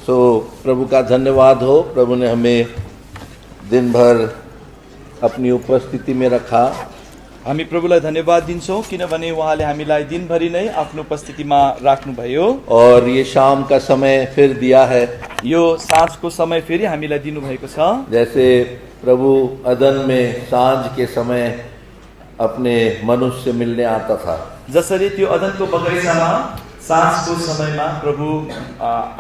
सो प्रभु का धन्यवाद हो, प्रभु ने हमें दिन भर अपनी उपस्थिति में रखा। हामी प्रभुलाई धन्यवाद दिन्छौँ किनभने उहाँले हामीलाई दिनभरि नै आफ्नो उपस्थितिमा राख्नुभयो और ये शाम का समय फिर दिया है। यो साँझको समय फेरि हामीलाई दिनुभएको छ। जैसे प्रभु अदन में सांझ के समय अपने मनुष्य से मिलने आता था, जसरी त्यो अदनको बगैँचामा साँझको समयमा प्रभु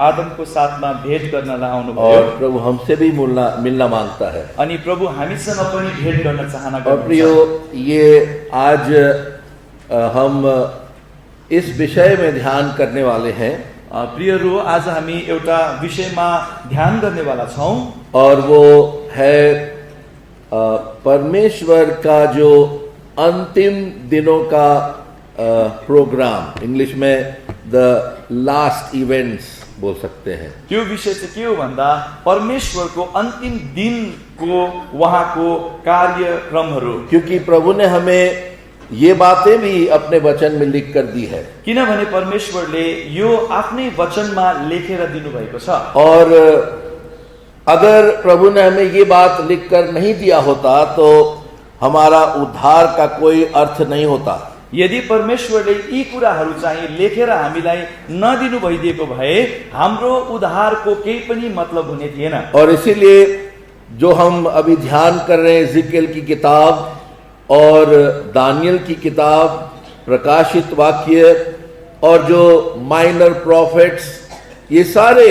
आदमको साथमा भेट गर्नलाई आउनुभयो और प्रभु हमसे भी मिलना मांगता है। अनि प्रभु हामीसँग पनि भेट गर्न चाहना और गर्नुहुन्छ। प्रियो, ये आज हम इस विषय में ध्यान करने वाले हैं प्रियहरू, आज हामी एउटा विषयमा ध्यान गर्नेवाला छौँ और वो है परमेश्वर का जो अंतिम दिनों का प्रोग्राम, इंग्लिश में द लास्ट इवेंट्स बोल सकते हैं। त्यो विषय चाहिँ के हो भन्दा परमेश्वरको अन्तिम दिनको उहाँको कार्यक्रमहरू। क्योंकि प्रभु ने हमें ये बातें भी अपने वचन में लिख कर दी है किनभने परमेश्वरले यो आफ्नै वचनमा लेखेर दिनुभएको छ। और अगर प्रभु ने हमें ये बात लिख कर नहीं दिया होता तो हमारा उद्धार का कोई अर्थ नहीं होता। यदि परमेश्वरले यी कुराहरू चाहिँ लेखेर हामीलाई नदिनु भइदिएको भए हाम्रो उद्धारको केही पनि मतलब हुने थिएन। और इसीलिए जो हम अभी ध्यान कर रहे हैं इज़ेकिएल की किताब और दानियल की किताब, प्रकाशित वाक्य और जो माइनर प्रॉफिट्स, ये सारे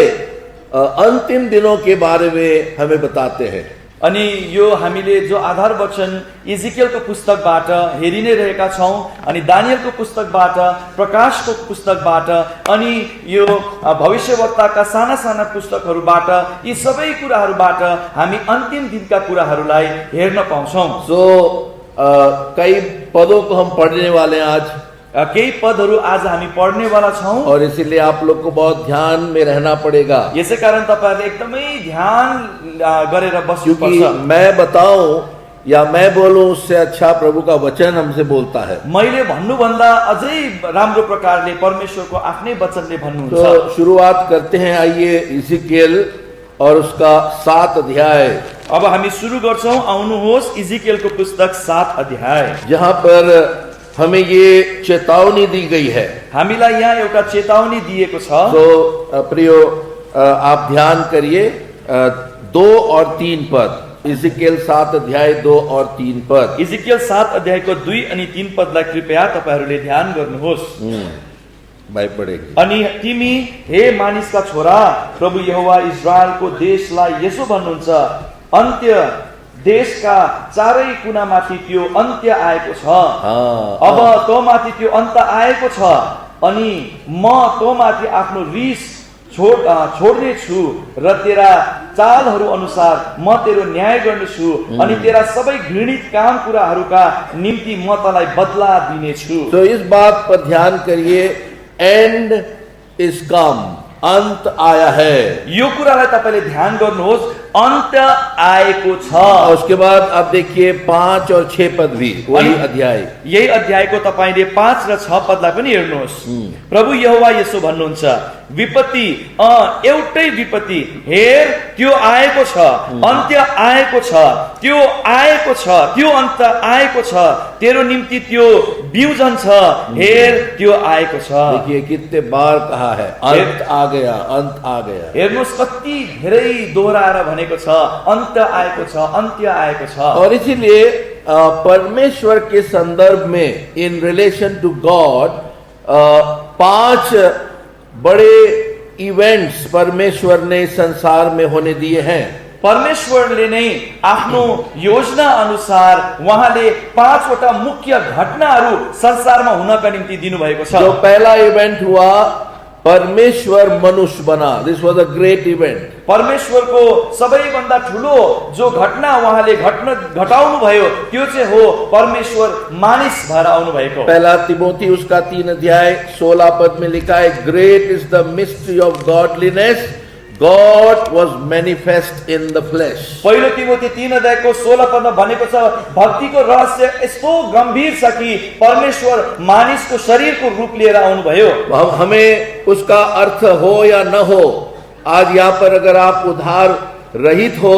अंतिम दिनों के बारे में हमें बताते हैं। अनि यो हामीले जो आधार वचन इजिकियलको पुस्तकबाट हेरि नै रहेका छौँ, अनि दानियलको पुस्तकबाट, प्रकाशको पुस्तकबाट, अनि यो भविष्यवक्ताका साना साना पुस्तकहरूबाट, यी सबै कुराहरूबाट हामी अन्तिम दिनका कुराहरूलाई हेर्न पाउँछौँ। कई पदों को हम पढ़ने वाले हैं आज, केही पदहरू आज हामी पढ्नेवाला छौँ और इसीलिए आप लोग को बहुत ध्यान में रहना पड़ेगा। यसै कारण तपाईहरुले एकदमै ध्यान गरेर बस्नुपर्छ। क्योंकि मैं बताऊं या मैं बोलूं उससे अच्छा प्रभु का वचन हमसे बोलता है। मैले भन्नुभन्दा अझै राम्रो प्रकारले परमेश्वरको आफ्नै वचनले भन्नुहुन्छ। तो शुरुआत करते हैं, आइए इज़ेकिएल और उसका 7 अध्याय। अब हामी सुरु गर्छौं, आउनुहोस् इजिकियलको पुस्तक 7 अध्याय, जहां पर हमें ये चेतावनी दी गई है। हामीलाई यहाँ एउटा चेतावनी दिएको छ। तो प्रियो, आप ध्यान करिए 2 और 3 पद, इज़ेकिएल 7 अध्याय 2 और 3 पद। इजिकियल 7 अध्यायको 2 अनि 3 पदलाई कृपया तपाईहरुले ध्यान गर्नुहोस्। भाइ पढेगी। अनि तिमी हे मानिसका छोरा, प्रभु यहोवा इजरायलको देशलाई यसो भन्नुहुन्छ, अन्त्य देशका चारै कुनामाथि त्यो अन्त्य आएको छ। अब तँमाथि त्यो अन्त आएको छ अनि म तँमाथि आफ्नो रिस छोड्ने छु र तेरा चालहरू अनुसार म तेरो न्याय गर्नेछु अनि तेरा सबै घृणित काम कुराहरूका निम्ति म तँलाई बदला दिनेछु। तो इस बात पर ध्यान करिए, एंड इज कम, अंत आया है। यो कुरालाई तपाईले ध्यान गर्नुहोस्, अन्त्य आएको छ। उसके बाद आप देखिए 5 और 6 पद भी वही अध्याय, यही अध्यायको तपाईले 5 र 6 पदलाई पनि हेर्नुहोस्। प्रभु यहोवा यसो भन्नुहुन्छ, विपत्ति, एउटै विपत्ति, हेर त्यो आएको छ, अन्त्य आएको छ, त्यो आएको छ, त्यो अन्त आएको छ, तेरो निम्ति त्यो बिउजन छ, हेर त्यो आएको छ। देखिए कितने बार कहा है, अंत आ गया, अंत आ गया। हेर्नुहोस् कति धेरै दोहोऱ्याएर भनेको छ, अन्त आएको छ, अन्त्य आएको छ। और इसीलिए परमेश्वर के संदर्भ में, इन रिलेशन टू गॉड, 5 बड़े इवेंट्स परमेश्वर ने संसार में होने दिए हैं। परमेश्वरले नै आफ्नो योजना अनुसार उहाँले 5 वटा मुख्य घटनाहरू संसारमा हुनका निम्ति दिनुभएको छ। जो पहला इवेंट हुआ, परमेश्वर मनुष्य बना, this was a great event. परमेश्वरको सबैभन्दा ठुलो जो घटना उहाँले घटाउनु भयो त्यो चाहिँ हो परमेश्वर मानिस भएर आउनु भएको। पहला तिमोथी उसका 3 अध्याय 16 पद में लिखा है, great is the mystery of godliness, God was manifest in the flesh. पहिलो तिमोथी 3 अध्यायको 16 पदमा भनेको छ, भक्तिको रहस्य यस्तो गम्भीर छ कि परमेश्वर मानिसको शरीरको रूप लिएर आउनु भयो। हमें उसका अर्थ हो या न हो, आज यहाँ पर अगर आप उधार रहित हो,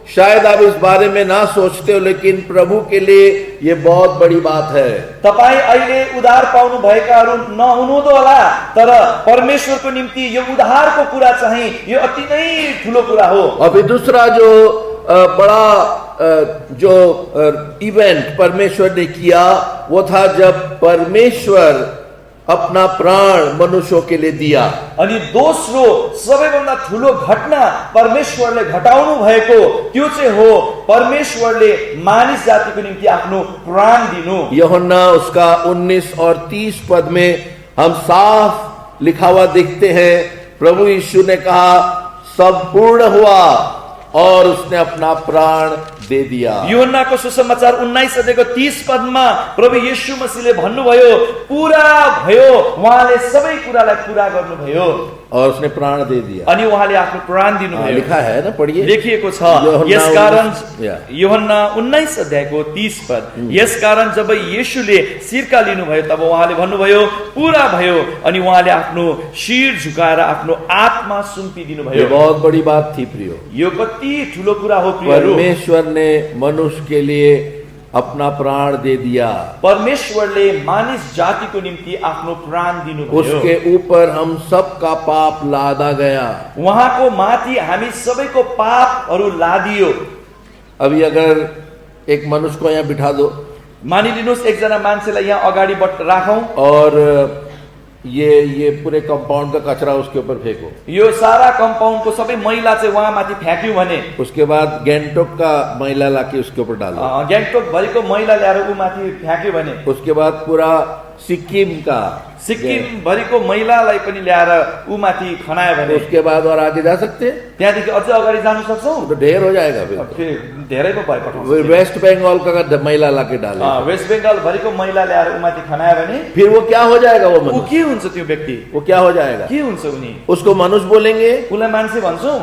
शायद आप इस बारे में ना सोचते हो, लेकिन प्रभु के लिए ये बहुत बड़ी बात है। तपाई अहिले उधार पाउनु भएकाहरू नहुनुहुँदो होला, तर परमेश्वरको निम्ति यो उधारको कुरा चाहिँ यो अति नै ठुलो कुरा हो। और फिर दूसरा जो बड़ा जो इवेंट परमेश्वर ने किया वो था जब परमेश्वर अपना प्राण मनुष्यों के लिए दिया। अनि दोस्रो सबैभन्दा ठुलो घटना परमेश्वरले घटाउनु भएको त्यो चाहिँ हो परमेश्वरले मानिस जातिको निम्ति आफ्नो प्राण दिनु। यूहन्ना उसका 19 और 30 पद में हम साफ लिखा हुआ देखते हैं, प्रभु यीशु ने कहा सब पूर्ण हुआ और उसने अपना प्राण दे दिया। यूहन्नाको सुसमाचार 19 अध्यायको 30 पदमा प्रभु येशू मसीहले भन्नुभयो पूरा भयो, उहाँले सबै कुरालाई पूरा गर्नुभयो और उसने प्राण दे दिया। अनि उहाँले आफ्नो प्राण दिनुभयो। लिखा है ना, पढ़िए। लेखिएको छ यसकारण यूहन्ना 19 अध्यायको 30 पद, यसकारण जब येशूले सिरका लिनुभयो तब उहाँले भन्नुभयो पूरा भयो, अनि उहाँले आफ्नो शिर झुकाएर आफ्नो आत्मा सुम्पिदिनु भयो। ये बहुत बड़ी बात थी प्रियो। यो कति ठुलो कुरा हो प्रियहरू। परमेश्वर ने मनुष्य के लिए अपना प्राण दे दिया। परमेश्वरले मानिस जातिको निम्ति आफ्नो प्राण दिनुभयो। उसके ऊपर हम सबका पाप लादा गया। उहाँको माथि हामी सबैको पापहरू लादियो। अभी अगर एक मनुष्य को यहाँ बिठा दो, मानिलिनुहोस् एकजना मान्छेलाई यहाँ अगाडि राखौं और ये पूरे कंपाउंड का कचरा उसके ऊपर फेंको, यो सारा कंपाउंडको सबै मैला चाहिँ उहाँ माथि फ्याँक्यौं भने, उसके बाद गैंगटोक का मैला लाके उसके ऊपर डालो, गैंगटोक भरिको मैला ल्याएर ऊ माथि फ्याँक्यो भने, उसके बाद पूरा सिक्किम भरिको मैलालाई पनि ल्याएर ऊ माथि खनायो भने, उसके बाद और आगे जा सकते हैं, त्यहाँदेखि अझ अगाडि जान सक्छौं, तो ढेर हो जाएगा। फिर धेरै पो भइपठाउँछ। वेस्ट बंगाल का मैला लाके डाले, वेस्ट बंगाल भरिको मैला ल्याएर ऊ माथि खनायो भने फिर वो क्या हो जाएगा? वो ऊ के हुन्छ? त्यो व्यक्ति वो क्या हो जाएगा? के हुन्छ? उनी उसको मनुष्य बोलेंगे, उसलाई मान्छे भन्छौं,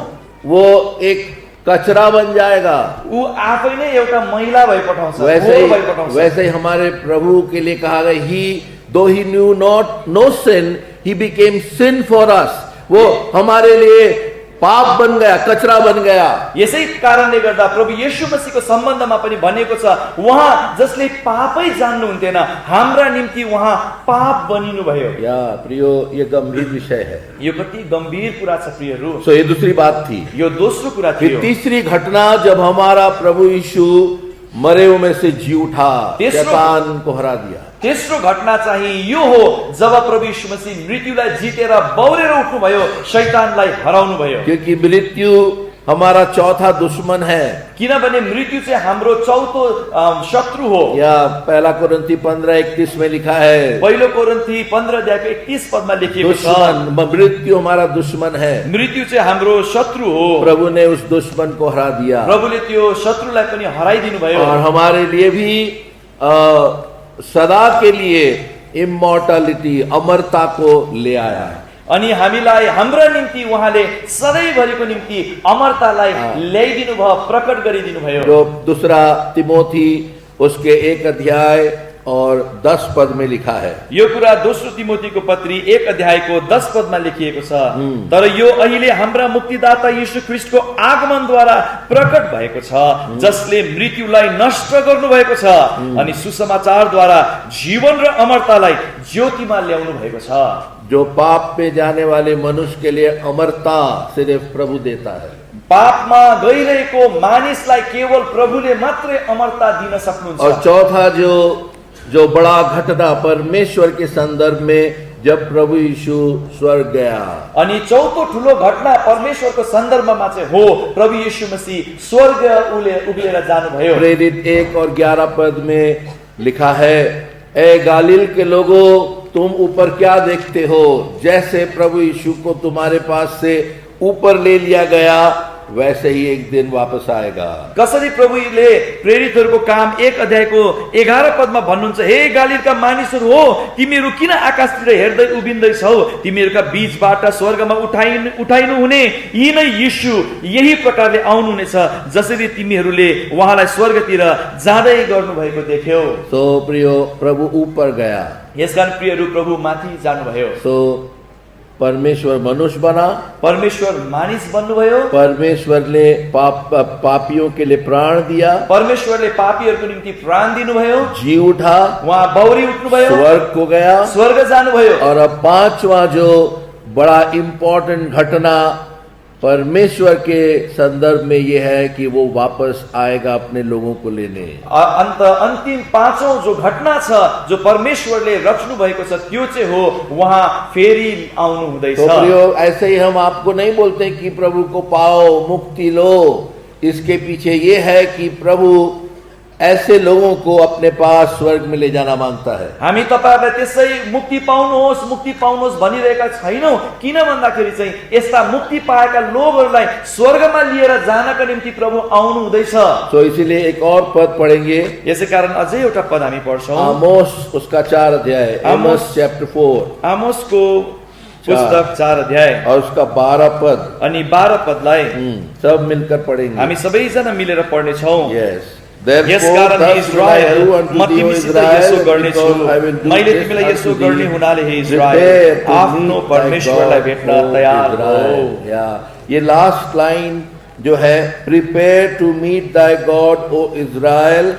वो एक कचरा बन जाएगा। ऊ आफै नै एउटा मैला भइपठाउँछ। वैसे ही हमारे प्रभु के लिए कहा गया, ही though he knew not no sin, he became sin for us। वो हमारे लिए पाप बन गया, कचरा बन गया। यसै कारणले गर्दा प्रभु येशू मसीहको सम्बन्धमा पनि भनेको छ, उहाँ जसले पापै जान्नु हुन्थेन हाम्रा निम्ति उहाँ पाप बनिनु भयो। या प्रियो, ये गंभीर विषय है। यो कति गम्भीर कुरा छ प्रियहरू। सो ये दूसरी बात थी। यो दोस्रो कुरा थियो। तीसरी घटना जब हमारा प्रभु यीशु मरे हुए में से जी उठा, शैतान को हरा दिया। तेस्रो घटना चाहिँ यो हो जब प्रभु यीशु मसीह मृत्युलाई जितेर बौरेर उठ्नु भयो, शैतानलाई हराउनु भयो। क्योंकि मृत्यु हमारा चौथा दुश्मन है। किनभने मृत्यु चाहिँ हाम्रो चौथो शत्रु हो। या पहला कोरिन्थी 15:31 में लिखा है, पहिलो कोरिन्थी 15 अध्यायको 31 पदमा लेखिएको छ, मृत्यु हमारा दुश्मन है। मृत्यु चाहिँ हाम्रो शत्रु हो। प्रभु ने उस दुश्मन को हरा दिया। प्रभुले त्यो शत्रुलाई पनि हराइदिनु भयो। और हमारे लिए भी सदा के लिए इमोर्टालिटी, अमरता को ले आया। अनि हामीलाई हाम्रा निम्ति उहाँले सधैँभरिको निम्ति अमरतालाई ल्याइदिनु भयो, प्रकट गरिदिनु भयो। जो दूसरा तिमोथी उसके 1 अध्याय और 10 पद में लिखा है। यो कुरा दोस्रो तिमोथीको पत्री 1 अध्यायको 10 पदमा लेखिएको छ। तर यो अहिले हाम्रा मुक्तिदाता यीशु ख्रीष्टको आगमनद्वारा प्रकट भएको छ, जसले मृत्युलाई नष्ट गर्नु भएको छ अनि सुसमाचारद्वारा जीवन र अमरतालाई ज्योतिमा ल्याउनु भएको छ। जो पाप में जाने वाले मनुष्य के लिए अमरता सिर्फ प्रभु देता है। पापमा गइरहेको मानिसलाई केवल प्रभुले मात्रै अमरता दिन सक्नुहुन्छ। और चौथा जो बड़ा घटना परमेश्वर के संदर्भ में, जब प्रभु यीशु स्वर्ग गया। अनि चौथो ठुलो घटना परमेश्वरको सन्दर्भमा चाहिँ हो प्रभु यीशु मसीह स्वर्ग उभिएर जानुभयो। प्रेरित 1 और 11 पद में लिखा है, ए गालिल के लोगों, तुम ऊपर क्या देखते हो? जैसे प्रभु यीशु को तुम्हारे पास से ऊपर ले लिया गया, वैसे ही एक दिन वापस आएगा। कसरी प्रभुले प्रेरितहरूको काम 1 अध्यायको 11 पदमा भन्नुहुन्छ, हे गालिलका मानिसहरू हो, तिमीहरू किन आकाशतिर हेर्दै उभिँदैछौ? तिमीहरूका बीचबाट स्वर्गमा उठाइनु हुने यी नै यीशु यही प्रकारले आउनुहुनेछ, जसरी तिमीहरूले उहाँलाई स्वर्गतिर जाँदै गर्नु भएको देख्यौ। तो प्रियो, प्रभु ऊपर गया। यसकारण प्रियहरू, प्रभु माथि जानुभयो। तो परमेश्वर मनुष्य बना, परमेश्वर मानिस बन्नुभयो, परमेश्वर ने पापियों के लिए प्राण दिया, परमेश्वरले पापीहरूको निम्ति प्राण दिनुभयो, जी उठा, उहाँ बौरी उठ्नुभयो, स्वर्ग को गया, स्वर्ग जानुभयो। और अब पांचवा जो बड़ा इंपॉर्टेंट घटना परमेश्वर के संदर्भ में यह है कि वो वापस आएगा अपने लोगों को लेने। अन्तिम पाँचौं जो घटना छ जो परमेश्वरले रच्नु भएको छ त्यो चाहिँ हो उहाँ फेरि आउनु हुँदैछ। तो प्रियो, ऐसे ही हम आपको नहीं बोलते कि प्रभु को पाओ, मुक्ति लो। इसके पीछे ये है कि प्रभु ऐसे लोगों को अपने पास स्वर्ग में ले जाना मांगता है। हामी तपाईहरुलाई त्यसै मुक्ति पाउनुहोस् भनिरहेका छैनौं। किन भन्दाखेरि चाहिँ यस्ता मुक्ति पाएका लोगहरूलाई स्वर्गमा लिएर जानको निम्ति प्रभु आउनु हुँदैछ। तो इसीलिए एक और पद पढ़ेंगे। यसै कारण अझै एउटा पद हामी पढ्छौं। आमोस उसका 4 अध्याय, आमोस चैप्टर 4, आमोसको पुस्तक 4 अध्याय और उसका 12 पद अनि 12 पदलाई सब मिलकर पढ़ेंगे। हामी सबैजना मिलेर पढ्ने छौं। यस, यसकारण हे इजरायल, म तिमीसित यसो गर्नेछु, मैले तिमीलाई यसो गर्ने हुनाले हे इजरायल, आफ्नो परमेश्वरलाई भेट्न तयार हो। ये लास्ट लाइन जो है, prepare to meet thy God O Israel,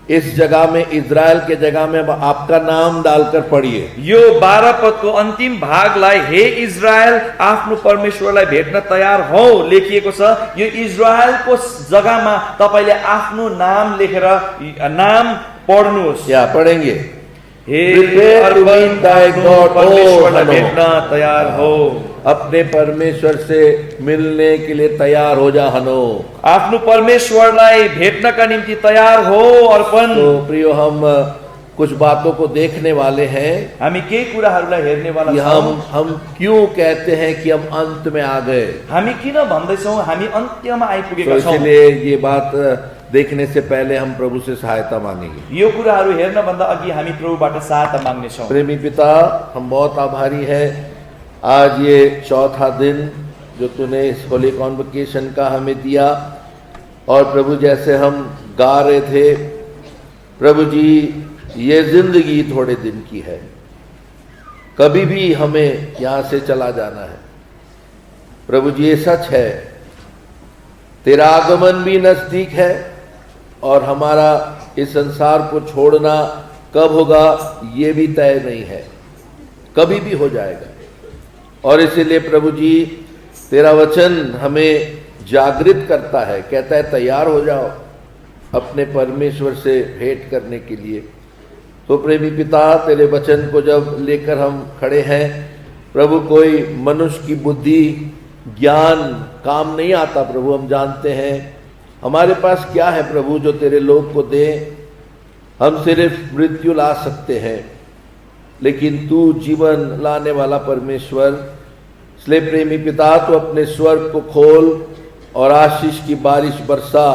इस जगह में, इजराइल के जगह में आपका नाम डालकर पढ़िए। यो 12 पदको अन्तिम भागलाई हे इजरायल आफ्नो परमेश्वरलाई भेट्न तयार हो लेखिएको छ। यो इजरायलको जग्गामा तपाईले आफ्नो नाम लेखेर नाम पढ्नुहोस्। या पढ़ेंगे, हे परमेश्वरलाई भेट्न तयार हो, अपने परमेश्वर से मिलने के लिए तैयार हो जा हनो, आफ्नो परमेश्वरलाई भेट्नका निम्ति तयार हो अर्पण। तो प्रियो, हम कुछ बातों को देखने वाले हैं। हामी केही कुराहरूलाई हेर्ने वाला छौं। हम क्यों कहते हैं कि हम अंत में आ गए? हामी किन भन्दैछौं हामी अन्त्यमा आइपुगेका छौं? इसलिए ये बात देखने से पहले हम प्रभु से सहायता मांगेंगे। यो कुराहरू हेर्न भन्दा अघि हामी प्रभुबाट सहायता माग्ने छौं। प्रेमी पिता, हम बहुत आभारी है आज ये चौथा दिन जो तूने इस होली कॉन्वोकेशन का हमें दिया। और प्रभु, जैसे हम गा रहे थे, प्रभु जी, ये जिंदगी थोड़े दिन की है, कभी भी हमें यहाँ से चला जाना है। प्रभु जी, ये सच है, तेरा आगमन भी नजदीक है और हमारा इस संसार को छोड़ना कब होगा ये भी तय नहीं है, कभी भी हो जाएगा। और इसीलिए प्रभु जी, तेरा वचन हमें जागृत करता है, कहता है तैयार हो जाओ अपने परमेश्वर से भेंट करने के लिए। तो प्रेमी पिता, तेरे वचन को जब लेकर हम खड़े हैं प्रभु, कोई मनुष्य की बुद्धि ज्ञान काम नहीं आता प्रभु। हम जानते हैं हमारे पास क्या है प्रभु जो तेरे लोग को दे। हम सिर्फ मृत्यु ला सकते हैं, लेकिन तू जीवन लाने वाला परमेश्वर। इसलिए प्रेमी पिता, तू अपने स्वर्ग को खोल और आशीष की बारिश बरसा,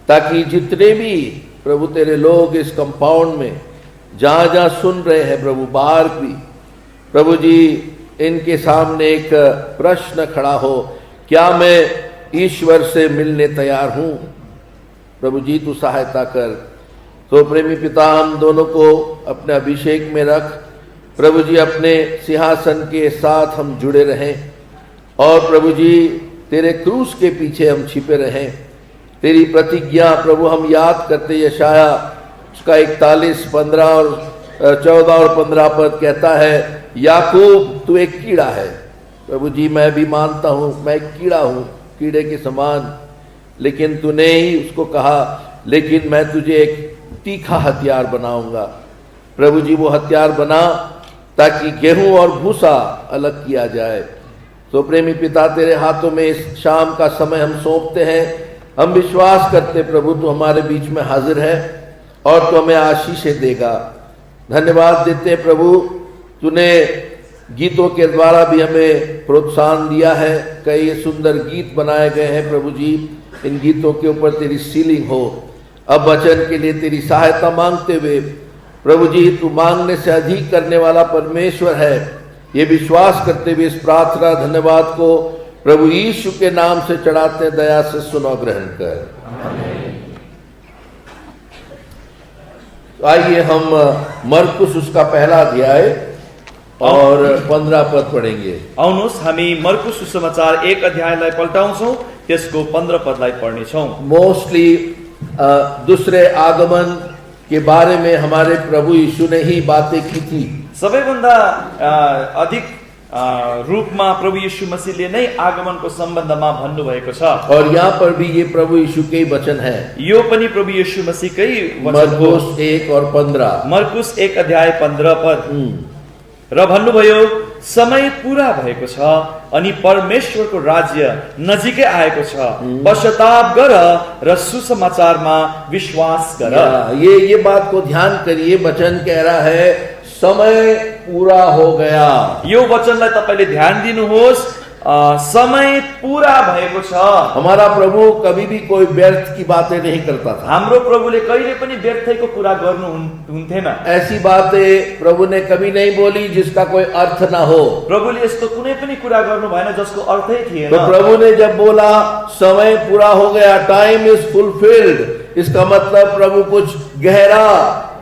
ताकि जितने भी प्रभु तेरे लोग इस कंपाउंड में जहां जहां सुन रहे हैं प्रभु, बाहर भी प्रभु जी, इनके सामने एक प्रश्न खड़ा हो, क्या मैं ईश्वर से मिलने तैयार हूं? प्रभु जी, तू सहायता कर। तो प्रेमी पिता, हम दोनों को अपने अभिषेक में रख प्रभु जी, अपने सिंहासन के साथ हम जुड़े रहें और प्रभु जी तेरे क्रूस के पीछे हम छिपे रहें। तेरी प्रतिज्ञा प्रभु हम याद करते, यशाया उसका 41, 15 और 14 और 15 पद कहता है, याकूब तू एक कीड़ा है। प्रभु जी, मैं भी मानता हूँ मैं एक कीड़ा हूँ, कीड़े के समान, लेकिन तूने ही उसको कहा, लेकिन मैं तुझे एक तीखा हथियार बनाऊंगा। प्रभु जी, वो हथियार बना ताकि गेहूं और भूसा अलग किया जाए। तो प्रेमी पिता, तेरे हाथों में इस शाम का समय हम सौंपते हैं। हम विश्वास करते प्रभु, तू हमारे बीच में हाजिर है और तू हमें आशीषें देगा। धन्यवाद देते प्रभु, तूने गीतों के द्वारा भी हमें प्रोत्साहन दिया है। कई सुंदर गीत बनाए गए हैं प्रभु जी, इन गीतों के ऊपर तेरी सीलिंग हो। अब वचन के लिए तेरी सहायता मांगते हुए प्रभु जी, तू मांगने से अधिक करने वाला परमेश्वर है, ये विश्वास करते हुए इस प्रार्थना धन्यवाद को प्रभु यीशु के नाम से चढ़ाते, दया से सुनो, ग्रहण कर। आइए हम मरकुस उसका पहला अध्याय और 15 पद पढ़ेंगे। आउनुहोस् हामी मर्कुस सुसमाचार 1 अध्यायलाई पल्टाउँछौं, त्यसको 15 पदलाई पढ्नेछौं। मोस्टली दूसरे आगमन के बारे में हमारे प्रभु यीशु ने ही बातें की थी। सबैभन्दा अधिक रूपमा प्रभु यीशु मसीहले नै आगमनको सम्बन्धमा भन्नुभएको छ। और यहाँ पर भी ये प्रभु यीशु के ही वचन है। यो पनि प्रभु यीशु मसीहकै वचन हो। मरकुस 1 और 15। मर्कुस 1 अध्याय 15 पद। र भन्नुभयो, समय पूरा भएको छ अनि परमेश्वरको राज्य नजिकै आएको छ। पश्चाताप गर र सुसमाचारमा विश्वास गर। ये बात को ध्यान करिए, वचन कह रहा है समय पूरा हो गया। यो वचनलाई तपाईले ध्यान दिनुहोस्, समय पूरा भएको छ। हमारा प्रभु कभी भी कोई व्यर्थ की बातें नहीं करता था। हाम्रो प्रभुले कहिले पनि व्यर्थैको कुरा गर्नु हुन्थेन। ऐसी बातें प्रभु ने कभी नहीं बोली जिसका कोई अर्थ ना हो। प्रभुले यस्तो कुनै पनि कुरा गर्नु भएन जसको अर्थै थिएन। तो प्रभु ने जब बोला समय पूरा हो गया, टाइम इज फुलफिल्ड, इसका मतलब प्रभु कुछ गहरा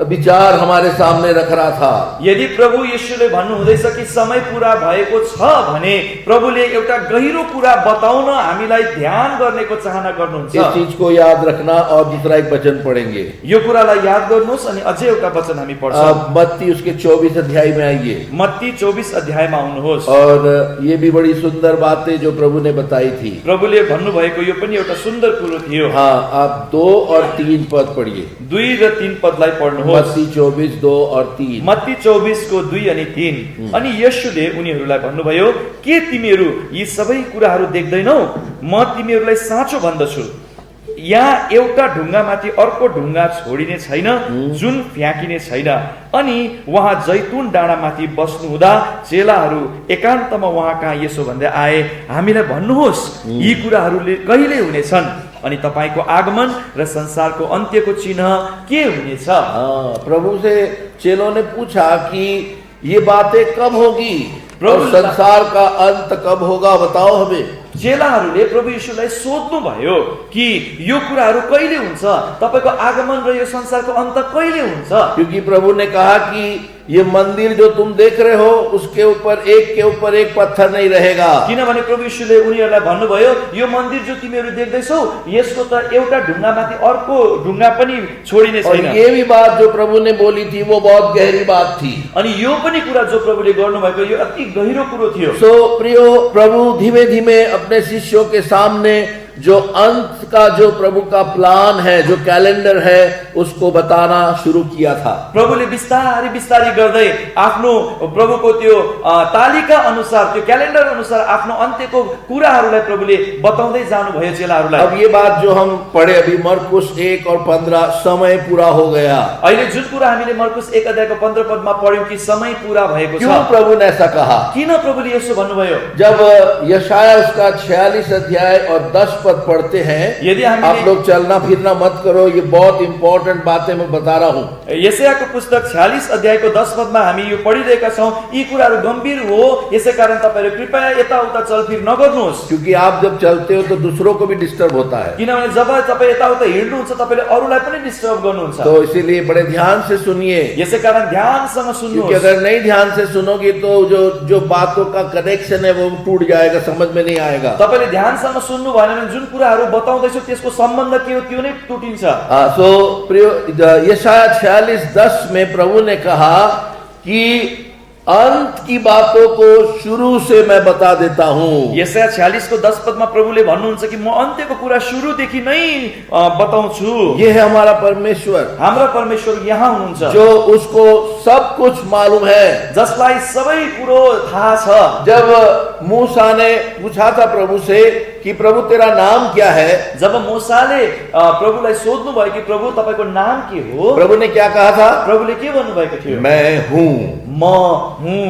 विचार हमारे सामने रख रहा था। यदि प्रभु यीशुले भन्नु हुँदैछ कि समय पूरा भएको छ भने प्रभुले एउटा गहिरो कुरा बताउन हामीलाई ध्यान गर्नेको चाहना गर्नुहुन्छ। इस चीज को याद रखना और दूसरा एक वचन पढ़ेंगे। यो कुरालाई याद गर्नुहोस् अनि अझै एउटा वचन हामी पढ्छौं। अब मत्ती उसके 24 अध्याय में आइए। मत्ती 24 अध्यायमा आउनुहोस्। और ये भी बड़ी सुंदर बातें जो प्रभु ने बताई थी। प्रभुले भन्नुभएको यो पनि एउटा सुन्दर कुरो थियो। हाँ, आप 2 और 3 पद पढ़िए। 2 र 3 पदलाई पढ्नुहोस्। मत्ती 24 2 और 3। मत्ती 24 को 2 अनि 3। अनि येशूले उनीहरूलाई भन्नुभयो, के तिमीहरू यी सबै कुराहरू देख्दैनौ? म तिमीहरूलाई साँचो भन्दछु, यहाँ एउटा ढुङ्गामाथि अर्को ढुङ्गा छोडिने छैन जुन फ्याँकिने छैन। अनि वहाँ जैतुन डाँडामाथि बस्नु हुँदा चेलाहरू एकान्तमा उहाँ कहाँ यसो भन्दै आए, हामीलाई भन्नुहोस् यी कुराहरूले कहिले हुनेछन् अनि तपाईको आगमन र संसारको अन्त्यको चिन्ह के हुनेछ? प्रभु से चेलों ने पूछा कि ये बातें कब होगी और संसार का अंत कब होगा, बताओ हमें। चेलाहरूले प्रभु यीशुलाई सोध्नु भयो कि यो कुराहरू कहिले हुन्छ, तपाईको आगमन र यो संसारको अन्त कहिले हुन्छ? क्योंकि प्रभु ने कहा कि ये मंदिर जो तुम देख रहे हो उसके ऊपर एक पत्थर नहीं रहेगा। किनभने प्रभु यीशुले उनीहरूलाई भन्नुभयो, यो मन्दिर जो तिमीहरू देख्दैछौ यसको त एउटा ढुङ्गामाथि अर्को ढुङ्गा पनि छोडिने छैन। और ये भी बात जो प्रभु ने बोली थी वो बहुत गहरी बात थी। अनि यो पनि कुरा जो प्रभुले गर्नुभएको यो अति गहिरो कुरो थियो। सो प्रियो, प्रभु धीमे धीमे अपने शिष्यों के सामने जो अंत का जो प्रभु का प्लान है, जो कैलेंडर है, उसको बताना शुरू किया था। प्रभुले बिस्तारै बिस्तारै गर्दै आफ्नो प्रभुको त्यो तालिका अनुसार, त्यो क्यालेन्डर अनुसार आफ्नो अन्त्यको कुराहरूलाई प्रभुले बताउँदै जानु भयो चेलाहरूलाई। अब ये बात जो हम पढ़े अभी मरकुस 1 और 15, समय पूरा हो गया। अहिले जुन कुरा हामीले मरकुस 1 अध्यायको 15 पदमा पढ्यौं कि समय पूरा भएको छ। क्यों प्रभु ने ऐसा कहा? किन प्रभुले यसो भन्नुभयो? जब यशाया उसका 46 अध्याय और 10 पद पढ़ते हैं, यदि आप लोग चलना फिरना मत करो, ये बहुत इंपॉर्टेंट बातें मैं बता रहा हूँ। यशायाको पुस्तक 46 अध्यायको 10 पदमा हामी यो पढिरहेका छौं। यी कुराहरू गम्भीर हो, यसैकारण तपाईहरु कृपया यताउता चलफिर नगर्नुहोस्। क्योंकि आप जब चलते हो तो दूसरों को भी डिस्टर्ब होता है। किनभने जब तपाईं यताउता हिँड्नुहुन्छ तपाईले अरूलाई पनि डिस्टर्ब गर्नुहुन्छ। तो इसीलिए बड़े ध्यान से सुनिए। यसैकारण ध्यानसँग सुन्नुहोस्। क्योंकि अगर नहीं ध्यान से सुनोगे तो जो बातों का कनेक्शन है वो टूट जाएगा, समझ में नहीं आएगा। तपाईले ध्यानसँग सुन्नु भएन भने जुन कुराहरू बताउँदैछु त्यसको सम्बन्ध के हो त्यो नै टुटिन्छ। सो प्रिय, यशाया 46:10 में प्रभु ने कहा कि अंत की बातों को शुरू से मैं बता देता हूँ। यशाया 46 को 10 पदमा प्रभुले भन्नुहुन्छ कि म अन्त्यको कुरा सुरुदेखि नै बताउँछु। ये है हमारा परमेश्वर। हाम्रो परमेश्वर यहाँ हुनुहुन्छ जो उसको सब कुछ मालूम है, जसलाई सबै कुरो थाहा छ। जब मूसा ने पूछा था प्रभु से कि प्रभु तेरा नाम क्या है, जब मूसाले प्रभुलाई सोध्नु भयो कि प्रभु तपाईको नाम के हो, प्रभु ने क्या कहा था? प्रभुले के भन्नुभएको थियो? मैं हूँ। म हूँ।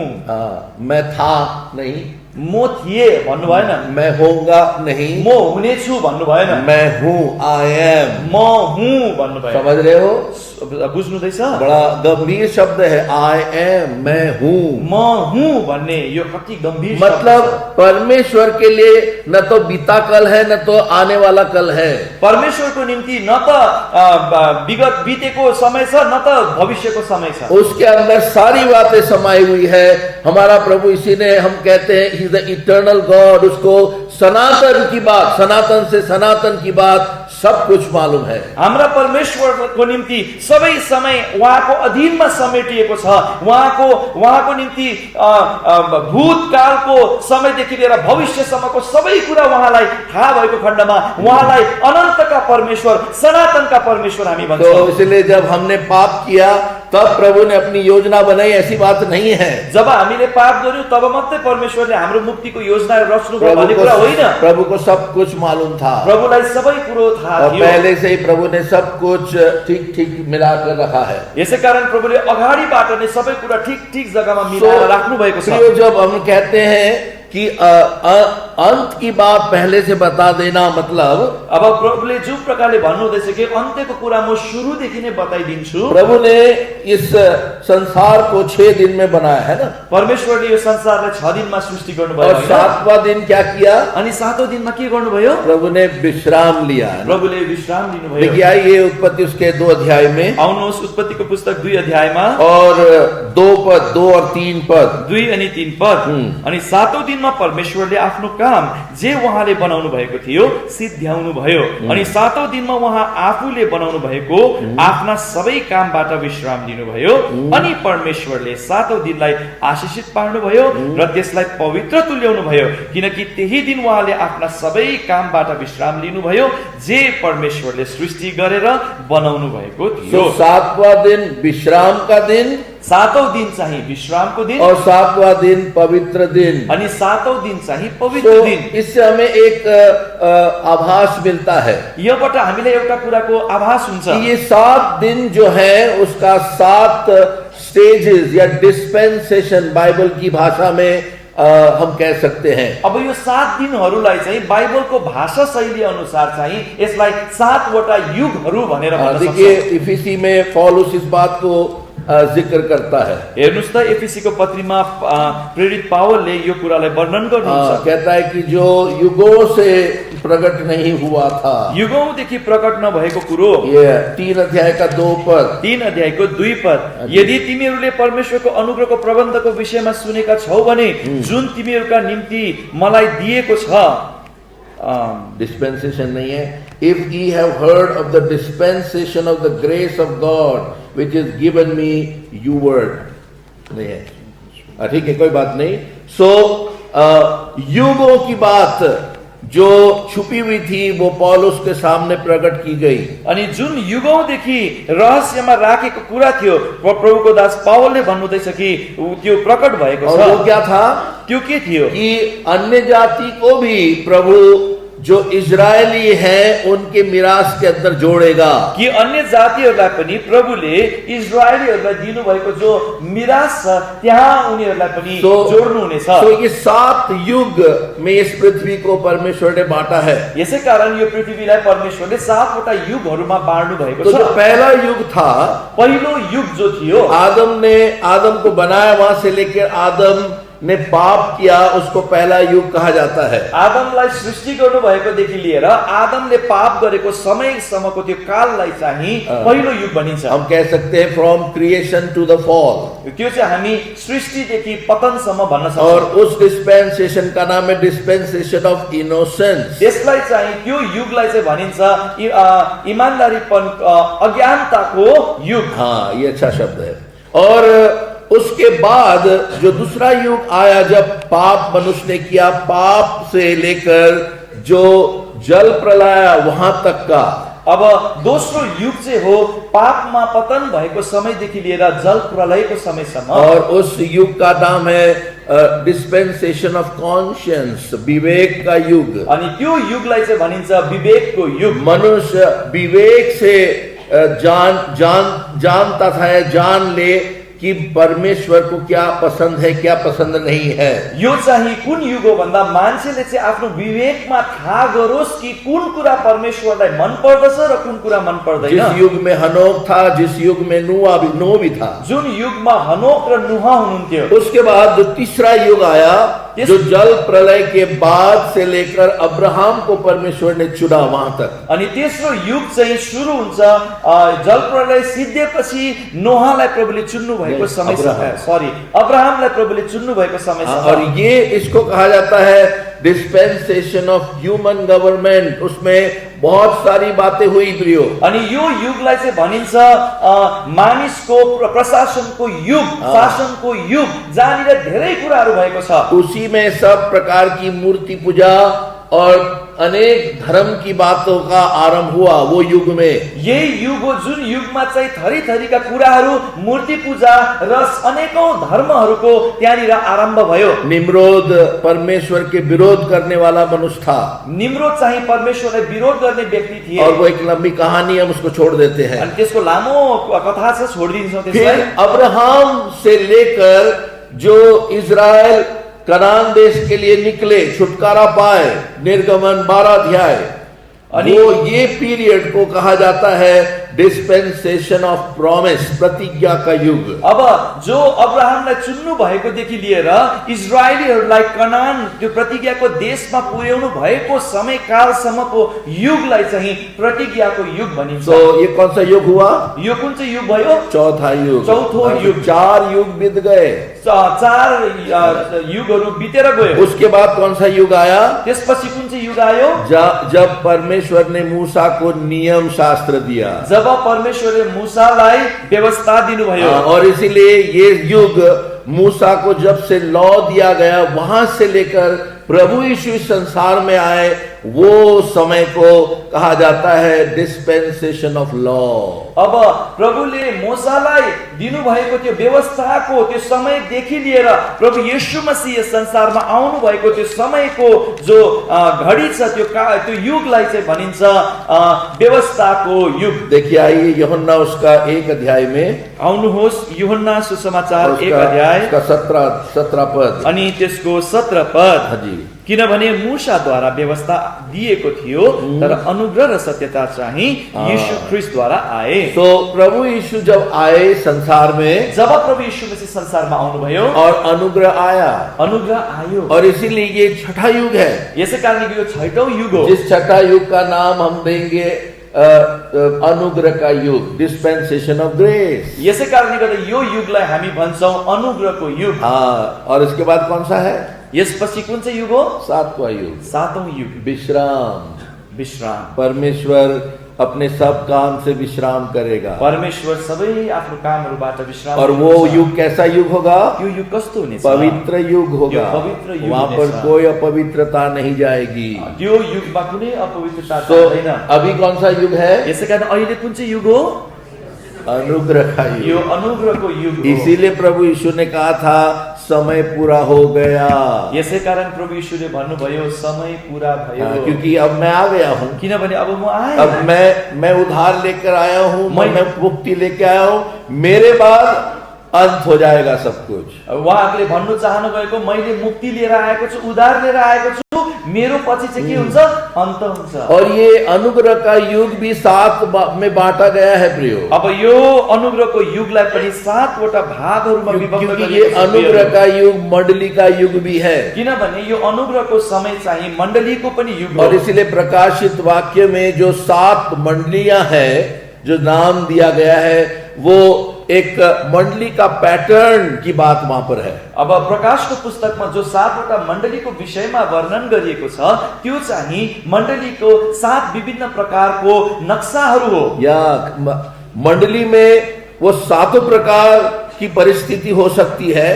मैं था नहीं, म थिए भन्नु भएन, मैं होऊंगा नहीं, म हुनेछु भन्नु भएन, मैं हूँ, आई एम। म हुँ भन्नु भयो। समझ रहे हो? बुझ्नुहुँदैछ? बड़ा गंभीर शब्द है, आई एम, मैं हूँ। म हुँ भन्ने यो कति गम्भीर शब्द मतलब छ। परमेश्वर के लिए न तो बीता कल है, न तो आने वाला कल है। परमेश्वरको निम्ति न त विगत बीतेको समय छ, न त भविष्यको समय छ। उसके अंदर सारी बातें समाई हुई है। हमारा प्रभु, इसी ने हम कहते हैं he is the eternal God. उसको सनातन की बात, सनातन से सनातन की बात सब कुछ मालूम है। हाम्रा परमेश्वरको निम्ति सबै समय उहाँको अधीनमा समेटिएको छ। उहाँको निम्ति भूतकालको समयदेखि लिएर भविष्यसम्मको सबै कुरा उहाँलाई थाहा भएको खण्डमा उहाँलाई अनन्तका परमेश्वर, सनातनका परमेश्वर हामी भन्छौँ। तो इसलिए जब हमने पाप किया तब प्रभु ने अपनी योजना बनाई, ऐसी बात नहीं है। जब हामीले पाप गर्यौं तब मात्रै परमेश्वरले हाम्रो मुक्तिको योजना रच्नुभयो भन्ने कुरा होइन। प्रभु को सब कुछ मालूम था, प्रभुलाई सबै कुरो थाहा और थियो। पहले से ही प्रभु ने सब कुछ ठीक ठीक मिलाकर रखा है। यसै कारण प्रभुले अगाडिबाट नै सबै कुरा ठीक जग्गामा मिलाएर राख्नु भएको छ। जब हम कहते हैं कि अंत की बात पहले से बता देना, मतलब अब प्रभुले जो प्रकारले भन्नुहुँदैछ कि अन्त्यको कुरा म सुरुदेखि नै बताइदिन्छु। प्रभु ने इस संसार को 6 दिन में बनाया है ना। परमेश्वरले यो संसारलाई 6 दिनमा सृष्टि गर्नुभयो। और 7वां दिन क्या किया? अनि 7औं दिनमा के गर्नुभयो? प्रभु ने विश्राम लिया। प्रभुले विश्राम लिनुभयो। देखिए ये उत्पत्ति उसके 2 अध्याय में, आउनुहोस् उत्पत्तिको पुस्तक 2 अध्यायमा और 2 पद, 2 और 3 पद, 2 अनि 3 पद। अनि 7औं दिनमा परमेश्वरले आफ्नो काम जे उहाँले बनाउनु भएको थियो सिद्ध्याउनु भयो। अनि 7औं दिनमा उहाँ आफूले बनाउनु भएको आफ्ना सबै कामबाट विश्राम लिनुभयो। अनि परमेश्वरले 7औं दिनलाई आशीषित पार्नुभयो र त्यसलाई पवित्र तुल्याउनु भयो, किनकि त्यही दिन उहाँले आफ्ना सबै कामबाट विश्राम लिनुभयो जे परमेश्वरले सृष्टि गरेर बनाउनु भएको थियो। 7वां दिन विश्राम का दिन, 7औं दिन चाहिँ विश्रामको दिन, और 7वां दिन पवित्र दिन। अनि 7औं दिन चाहिँ पवित्र दिन। इससे हमें एक आभास मिलता है। योबाट हामीले एउटा कुराको आभास हुन्छ। ये 7 दिन जो है उसका 7 स्टेजेस या डिस्पेंसेशन बाइबल की भाषा में हम कह सकते हैं। अब यो 7 दिनहरूलाई चाहिँ बाइबलको भाषा शैली अनुसार चाहिँ यसलाई 7 वटा युगहरू भनेर भन्न सक्छौं। देखिए इफिसी में पौलुस इस बात को जिक्र करता है। हेर्नुस् त एफिसीको पत्रीमा प्रेरित पावलले यो कुरालाई वर्णन गर्नुहुन्छ। कहता है कि जो युगों से प्रकट नहीं हुआ था, युगौंदेखि प्रकट नभएको कुरो, ये 3 अध्याय का 2 पद, 3 अध्यायको 2 पद, यदि तिमीहरूले परमेश्वरको अनुग्रहको प्रबन्धको विषयमा सुनेका छौ भने जुन तिमीहरूका निम्ति मलाई दिएको छ। डिस्पेंसेशन नहीं है। If ye have heard of the dispensation of the grace of God which is given me, you word नहीं है, ठीक है, कोई बात नहीं। सो युगों की बात जो छुपी हुई थी वो पौलुस के सामने प्रकट की गई। अनि जुन युगौंदेखि रहस्यमा राखेको कुरा थियो प्रभुको दास पावलले भन्नुहुँदैछ कि त्यो प्रकट भएको छ। और वो क्या था? त्यो के थियो? कि अन्य जाति को भी प्रभु जो इजरायली हैं उनके मिरास के अंदर जोड़ेगा। कि अन्य जातिहरूलाई पनि प्रभुले इजरायलीहरूलाई दिनुभएको जो मिरास छ त्यहाँ उनीहरूलाई पनि जोड्नु हुनेछ। तो ये 7 युग में इस पृथ्वी को परमेश्वर ने बांटा है। यसै कारण यो पृथ्वीलाई परमेश्वरले 7 वटा युगहरूमा बाँड्नु भएको छ। तो जो पहला युग था, पहिलो युग जो थियो, आदम को बनाया, वहां से लेकर आदम ने पाप किया, उसको पहला युग कहा जाता है। आदमलाई सृष्टि गर्नु भएकोदेखि लिएर आदमले पाप गरेको समयसम्मको त्यो काललाई चाहिँ पहिलो युग भनिन्छ। हम कह सकते हैं from creation to the fall. त्यो चाहिँ हामी सृष्टिदेखि पतनसम्म भन्न सक्छौं। और उस डिस्पेंसेशन का नाम है डिस्पेंसेशन ऑफ इनोसेंस। यसलाई चाहिँ त्यो युगलाई चाहिँ भनिन्छ ईमानदारीपन, अज्ञानताको युग। हाँ, ये अच्छा शब्द है। और उसके बाद जो दूसरा युग आया, जब पाप मनुष्य ने किया, पाप से लेकर जो जल प्रलय वहां तक का, अब दोस्रो युग चाहिँ हो पापमा पतन भएको समयदेखि लिएर जल प्रलयको समयसम्म। और उस युग का नाम है डिस्पेंसेशन ऑफ कॉन्शियंस, विवेक का युग। अनि त्यो युगलाई चाहिँ भनिन्छ विवेकको युग। मनुष्य विवेक से जानता था, जान ले कि परमेश्वर को क्या पसंद है क्या पसंद नहीं है। यो चाहिँ कुन युग हो भन्दा मान्छेले चाहिँ आफ्नो विवेकमा थाहा गरोस् कि कुन कुरा परमेश्वरलाई मन पर्दछ र कुन कुरा मन पर्दैन। जिस युग में हनोक था, जिस युग में नूह भी था, जुन युगमा हनोक र नुह हुनुहुन्थ्यो, उसके बाद जो तीसरा युग आया, जो जल प्रलय के बाद से लेकर अब्राहम को परमेश्वर ने चुना वहां तक। अनि तेस्रो युग चाहिँ सुरु हुन्छ जल प्रलय सिद्धिएपछि नोहलाई प्रभुले चुन्नु भएको समय, अब्राहमलाई प्रभुले चुन्नु भएको समय। और ये इसको कहा जाता है डिस्पेंसेशन ऑफ ह्यूमन गवर्नमेंट। उसमें बहुत सारी बातें हुई प्रियो। अनि यो युगलाई चाहिँ भनिन्छ मानिसको प्रशासनको युग, शासनको युग, जहाँनिर धेरै कुराहरू भएको छ। उसी में सब प्रकार की मूर्ति पूजा और अनेक धर्म की बातों का आरंभ हुआ वो युग में। यही युग हो जुन युगमा चाहिँ थरी थरीका कुराहरू, मूर्ति पूजा र अनेकौं धर्महरूको त्यहाँनिर आरम्भ भयो। निम्रोद परमेश्वर के विरोध करने वाला मनुष्य था। निम्रोद चाहिँ परमेश्वरलाई विरोध गर्ने व्यक्ति थिए। और वो एक लंबी कहानी, हम उसको छोड़ देते हैं। अनि त्यसको लामो कथा छ, छोडिदिन्छौँ त्यसलाई। फिर अब्राहम से लेकर जो इजराइल कनान देश के लिए निकले, छुटकारा पाए, निर्गमन 12 अध्याय, वो ये पीरियड को कहा जाता है डिस्पेंसेशन ऑफ प्रॉमिस, प्रतिज्ञा का युग। अब जो अब्राहमलाई चुन्नु भएकोदेखि लिएर इजरायलीहरूलाई कनान त्यो प्रतिज्ञाको देशमा पुर्याउनु भएको समय कालसम्मको युगलाई चाहिँ प्रतिज्ञाको युग भनिन्छ। तो ये कौन सा युग हुआ? यो कुन चाहिँ युग भयो? चौथा युग। चौथो युग। 4 युग बीत गए, 4 युगहरू बितेर गयो। उसके बाद कौन सा युग आया? त्यसपछि कुन चाहिँ युग आयो? जब परमेश्वर ने मूसा को नियम शास्त्र दिया, जब परमेश्वरले मूसालाई व्यवस्था दिनुभयो। और इसीलिए ये युग मूसा को जब से लॉ दिया गया, वहां से लेकर प्रभु यीशु संसार में आए, वो समय को कहा जाता है डिस्पेंसेशन ऑफ लॉ। अब प्रभुले मूसालाई दिनुभएको त्यो व्यवस्थाको त्यो समयदेखि लिएर प्रभु येशू मसीह संसारमा आउनु भएको त्यो समयको जो घडी छ, त्यो युगलाई चाहिँ भनिन्छ व्यवस्थाको युग। देखिए आइए यूहन्ना उसका 1 अध्याय में आउनुहोस्, यूहन्ना सुसमाचार 1 अध्याय का 17 पद अनि त्यसको 17 पद। हाजी, किनभने मूसाद्वारा व्यवस्था दिएको थियो, तर अनुग्रह र सत्यता चाहिँ यीशु ख्रीष्टद्वारा आए। तो प्रभु यीशु जब आए संसार में, जब प्रभु यीशु मसीह संसारमा आउनुभयो और अनुग्रह आया, अनुग्रह आयो, और इसीलिए ये छठा युग है। यसै कारण यो छैटौं युग हो। जिस छठा युग का नाम हम देंगे अनुग्रह का युग, डिस्पेंसेशन ऑफ ग्रेस। यसै कारणले गर्दा यो युगलाई हामी भन्छौं अनुग्रहको युग। हाँ, और इसके बाद कौन सा है? यसपछि कुन चाहिँ युग हो? 7वां युग, 7औं युग, विश्राम। विश्राम। परमेश्वर अपने सब काम से विश्राम करेगा। परमेश्वर सबै आफ्नो कामहरूबाट विश्राम। और वो युग कैसा युग होगा? यो युग कस्तो हुनेछ? पवित्र युग होगा। पवित्र युग, वहां पर कोई अपवित्रता नहीं जाएगी। त्यो युगमा कुनै अपवित्रता तो छैन। अभी कौन सा युग है? यसै कारण अहिले कुन चाहिँ युग हो? अनुग्रह का युग। यो अनुग्रहको युग हो। इसीलिए प्रभु यीशु ने कहा था समय पूरा हो गया। यसै कारण प्रभु यीशुले भन्नुभयो समय पूरा भयो। क्योंकि अब मैं आ गया हूँ, किनभने अब म आएँ, अब मैं उद्धार लेकर आया हूँ, मैं मुक्ति लेकर आया हूँ, मेरे बाद अंत हो जाएगा सब कुछ। उहाँले भन्नु चाहनु भएको मैले मुक्ति लिएर आएको छु, उद्धार लिएर आएको छु, मेरो पछि चाहिँ के हुन्छ? अन्त हुन्छ। और ये अनुग्रह का युग भी 7 में बांटा गया है प्रियो। अब यो अनुग्रहको युगलाई पनि 7 वटा भागहरूमा विभक्त गरिएको छ। ये अनुग्रह का युग मंडली का युग भी है, किनभने यो अनुग्रहको समय चाहिँ मण्डलीको पनि युग हो। और इसलिए प्रकाशित वाक्य में जो 7 मंडलियां हैं, जो नाम दिया गया है, वो एक मंडली का पैटर्न की बात वहां पर है। अब प्रकाशको पुस्तकमा जो 7 वटा मण्डलीको विषयमा वर्णन गरिएको छ, त्यो चाहिँ मण्डलीको 7 विभिन्न प्रकारको नक्साहरू हो। या मंडली में वो 7 प्रकार की परिस्थिति हो सकती है।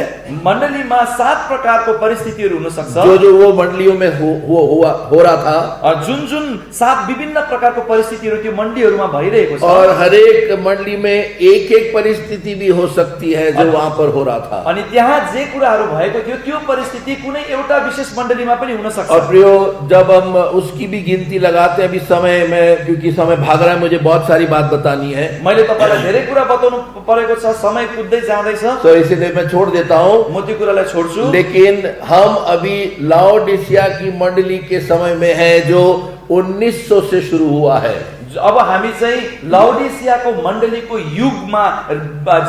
मण्डलीमा 7 प्रकारको परिस्थितिहरू हुन सक्छ, जो वो मंडलियों में हो रहा था, जुन 7 विभिन्न प्रकारको परिस्थितिहरू त्यो मण्डलीहरूमा भइरहेको छ। और हर एक मंडली में एक परिस्थिति भी हो सकती है जो वहां पर हो रहा था। अनि त्यहाँ जे कुराहरू भएको थियो त्यो परिस्थिति कुनै एउटा विशेष मण्डलीमा पनि हुन सक्छ। और प्रियो, जब हम उसकी भी गिनती लगाते हैं, अभी समय में, क्योंकि समय भाग रहा है, मुझे बहुत सारी बात बतानी है। मैले तपाईलाई धेरै कुरा बताउनु परेको छ, समय कुद्दै जाँदैछ। तो इसलिए मैं छोड़ देता हूँ। म त्यो कुरालाई छोड्छु। लेकिन हम अभी लाओडिसिया की मंडली के समय में है जो 1900 से शुरू हुआ है। अब हामी चाहिँ लाउडिसियाको मण्डलीको युगमा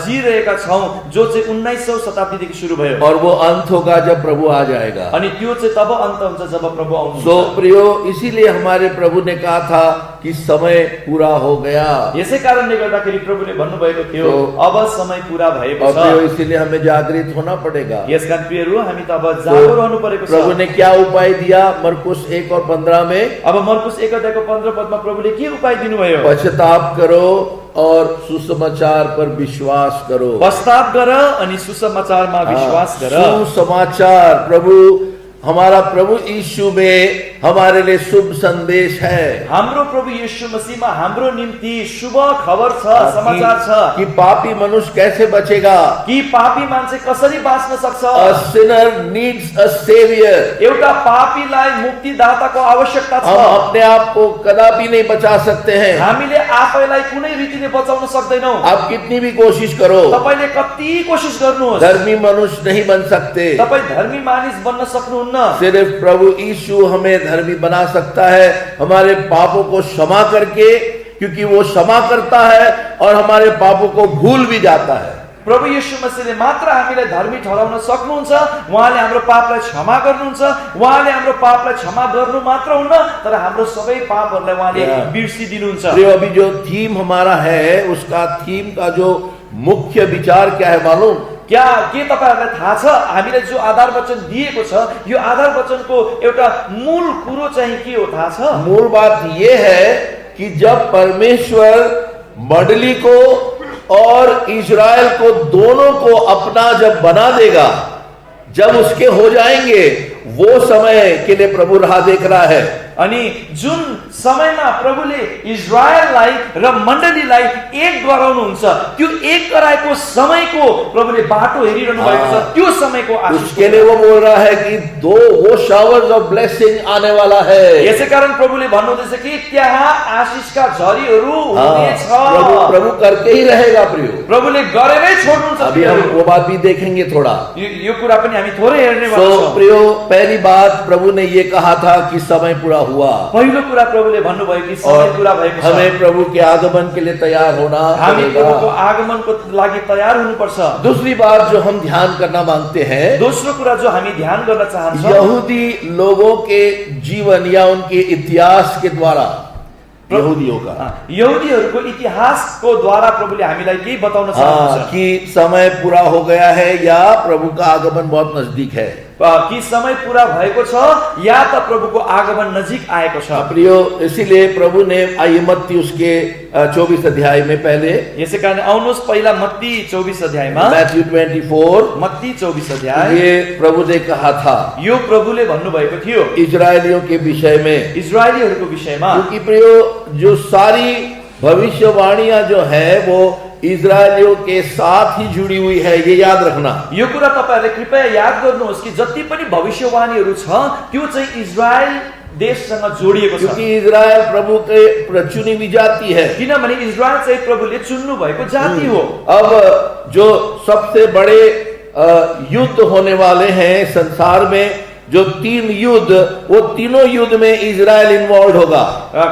जिरहेका छौं, जो चाहिँ 1900 शताब्दीदेखि सुरु भयो। और वो अंत होगा जब प्रभु आ जाएगा। अनि त्यो चाहिँ तब अन्त हुन्छ जब प्रभु आउनुहुन्छ। सो प्रियो, इसीलिए हमारे प्रभु ने कहा था कि समय पूरा हो गया। यसै कारणले गर्दाखेरि प्रभुले भन्नुभएको थियो अब समय पूरा भएको और प्रियो, छ। इसीलिए हमें जागृत होना पड़ेगा। यसका प्रियहरू हामी त अब जागो रहनु परेको छ। प्रभु ने क्या उपाय दिया मरकुस 1 और 15 में? अब मरकुस 1 अध्यायको 15 पदमा प्रभुले के उपाय दिनुभयो? पश्चाताप करो और सुसमाचार पर विश्वास करो। पश्चाताप गर अनि सुसमाचारमा विश्वास गर। सुसमाचार, प्रभु हमारा प्रभु यीशु में हमारे लिए शुभ संदेश है। हाम्रो प्रभु यीशु मसीहमा हाम्रो निम्ति शुभ खबर छ, समाचार छ कि पापी मनुष्य कैसे बचेगा। कि पापी मान्छे कसरी बाँच्न सक्छ। A sinner needs a savior। एउटा पापीलाई मुक्तिदाताको आवश्यकता छ। हम अपने आप को कदापि नहीं बचा सकते हैं। हामीले आफैलाई कुनै रीतिले बचाउन सक्दैनौं। आप कितनी भी कोशिश करो, तपाईले कति कोशिश गर्नुहोस्, धर्मी मनुष्य नहीं बन सकते। तपाई धर्मी मानिस बन्न सक्नुहुन्न। सिर्फ प्रभु यीशु हमें धर्मी बना सकता है, हमारे पापों को क्षमा करके, क्योंकि वो क्षमा करता है और हमारे पापों को भूल भी जाता है। प्रभु यीशु मसीहले मात्र हामीलाई धर्मी ठहराउन सक्नुहुन्छ। उहाँले हाम्रो पापलाई क्षमा गर्नुहुन्छ। उहाँले हाम्रो पापलाई क्षमा गर्नु मात्र हुन्न, तर हाम्रो सबै पापहरूलाई उहाँले बिर्सिदिनुहुन्छ। प्रिय, अभी जो थीम हमारा है, उसका थीम का जो मुख्य विचार क्या है मालूम? क्या के तपाईहरुलाई थाहा छ हामीले जो आधार वचन दिएको छ, यो आधार वचनको एउटा मूल कुरो चाहिँ के हो थाहा छ? मूल बात ये है कि जब परमेश्वर मंडली को और इजराइल को दोनों को अपना जब बना देगा, जब उसके हो जाएंगे, वो समय के लिए प्रभु राह देख रहा है। अनि जुन समयमा प्रभुले इजरायललाई र मण्डलीलाई एक गराउनुहुन्छ, त्यो एक गराएको समयको प्रभुले बाटो हेरिरहनु भएको छ। त्यो समयको उसके लिए वो बोल रहा है कि वो शावर्स ऑफ ब्लेसिंग आने वाला है। यसै कारण प्रभुले भन्नुहुँदैछ कि त्यहाँ आशीषका झरीहरू हुनेछ। प्रभु करके ही रहेगा प्रियो। प्रभुले गरेरै छोड्नुहुन्छ। अभी हम वो बात भी देखेंगे थोड़ा। यो कुरा पनि हामी थोरै हेर्ने वाला छौं। प्रियो, पहली बात प्रभु ने ये कहा था कि समय पूरा हुआ। पहिलो कुरा प्रभुले भन्नुभयो कि समय पूरा भएको छ। हमें प्रभु के आगमन के लिए तैयार होना हामी प्रभुको आगमनको लागि तयार हुनुपर्छ। दूसरी बात जो हम ध्यान करना मांगते हैं, दोस्रो कुरा जो हामी ध्यान गर्न चाहन्छौं, यहूदी लोगों के जीवन या उनके इतिहास के द्वारा, यहूदीहरूको इतिहासको द्वारा प्रभुले हामीलाई के बताउन चाहनुहुन्छ कि समय पूरा हो गया है या प्रभु का आगमन बहुत नजदीक है। कि समय पूरा भएको छ या त प्रभुको आगमन नजिक आएको छ। प्रियो, इसीलिए प्रभु ने आइए मत्ती उसके 24 अध्याय में पहले, यसै कारण आउनुहोस् पहिला मत्ती 24 अध्यायमा, मैथ्यू 24, मत्ती 24 अध्याय, ये प्रभु ने कहा था, यो प्रभुले भन्नुभएको थियो इजरायलियों के विषय में, इजरायलीहरूको विषयमा। क्योंकि प्रियो, जो सारी भविष्यवाणियां जो है वो इजरायलियों के साथ ही जुड़ी हुई है, ये याद रखना। यो कुरा तपाईहरुले कृपया याद गर्नुहोस् कि जति पनि भविष्यवाणीहरू छ त्यो चाहिँ इजरायल देशसँग जोडिएको छ। क्योंकि इजरायल प्रभु के चुनी हुई जाति है। किनभने इजरायल चाहिँ प्रभुले चुन्नु भएको जाति हो। अब जो सबसे बड़े युद्ध होने वाले हैं संसार में, जो 3 युद्ध, वो तीनों युद्ध में इजरायल इन्वॉल्व होगा।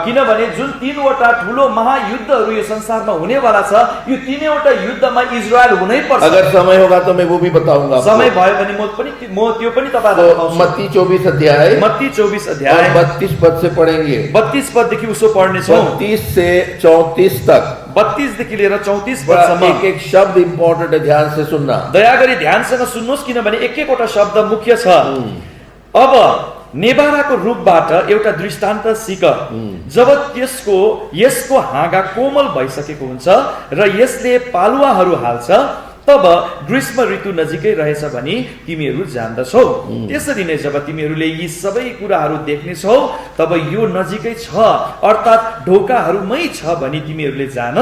किनभने जुन 3वटा ठूलो महायुद्धहरू यो संसारमा हुनेवाला छ, यो तीनैवटा युद्धमा इजरायल हुनै पर्छ। अगर समय होगा तो मैं वो भी बताऊंगा। समय भयो भने म त्यो पनि तपाईहरुलाई बताउँछु। मत्ती 24 अध्याय, मत्ती 24 अध्याय 32 पद से पढ़ेंगे। 32 पददेखि उसो पढ्ने छौं। 32 से 34 तक, 32 देखि लिएर 34 पदसम्म एक एक शब्द इंपॉर्टेंट है, ध्यान से सुनना। दया गरी ध्यानसँग सुन्नुहोस्, किनभने एक एकवटा शब्द मुख्य छ। अब नेभाराको रुखबाट एउटा दृष्टान्त सिक। जब यसको हाँगा कोमल भइसकेको हुन्छ र यसले पालुवाहरू हाल्छ, तब ग्रीष्म ऋतु नजिकै रहेछ भनी तिमीहरू जान्दछौ। त्यसरी नै जब तिमीहरूले यी सबै कुराहरू देख्नेछौ, तब यो नजिकै छ, अर्थात् ढोकाहरूमै छ भनी तिमीहरूले जान।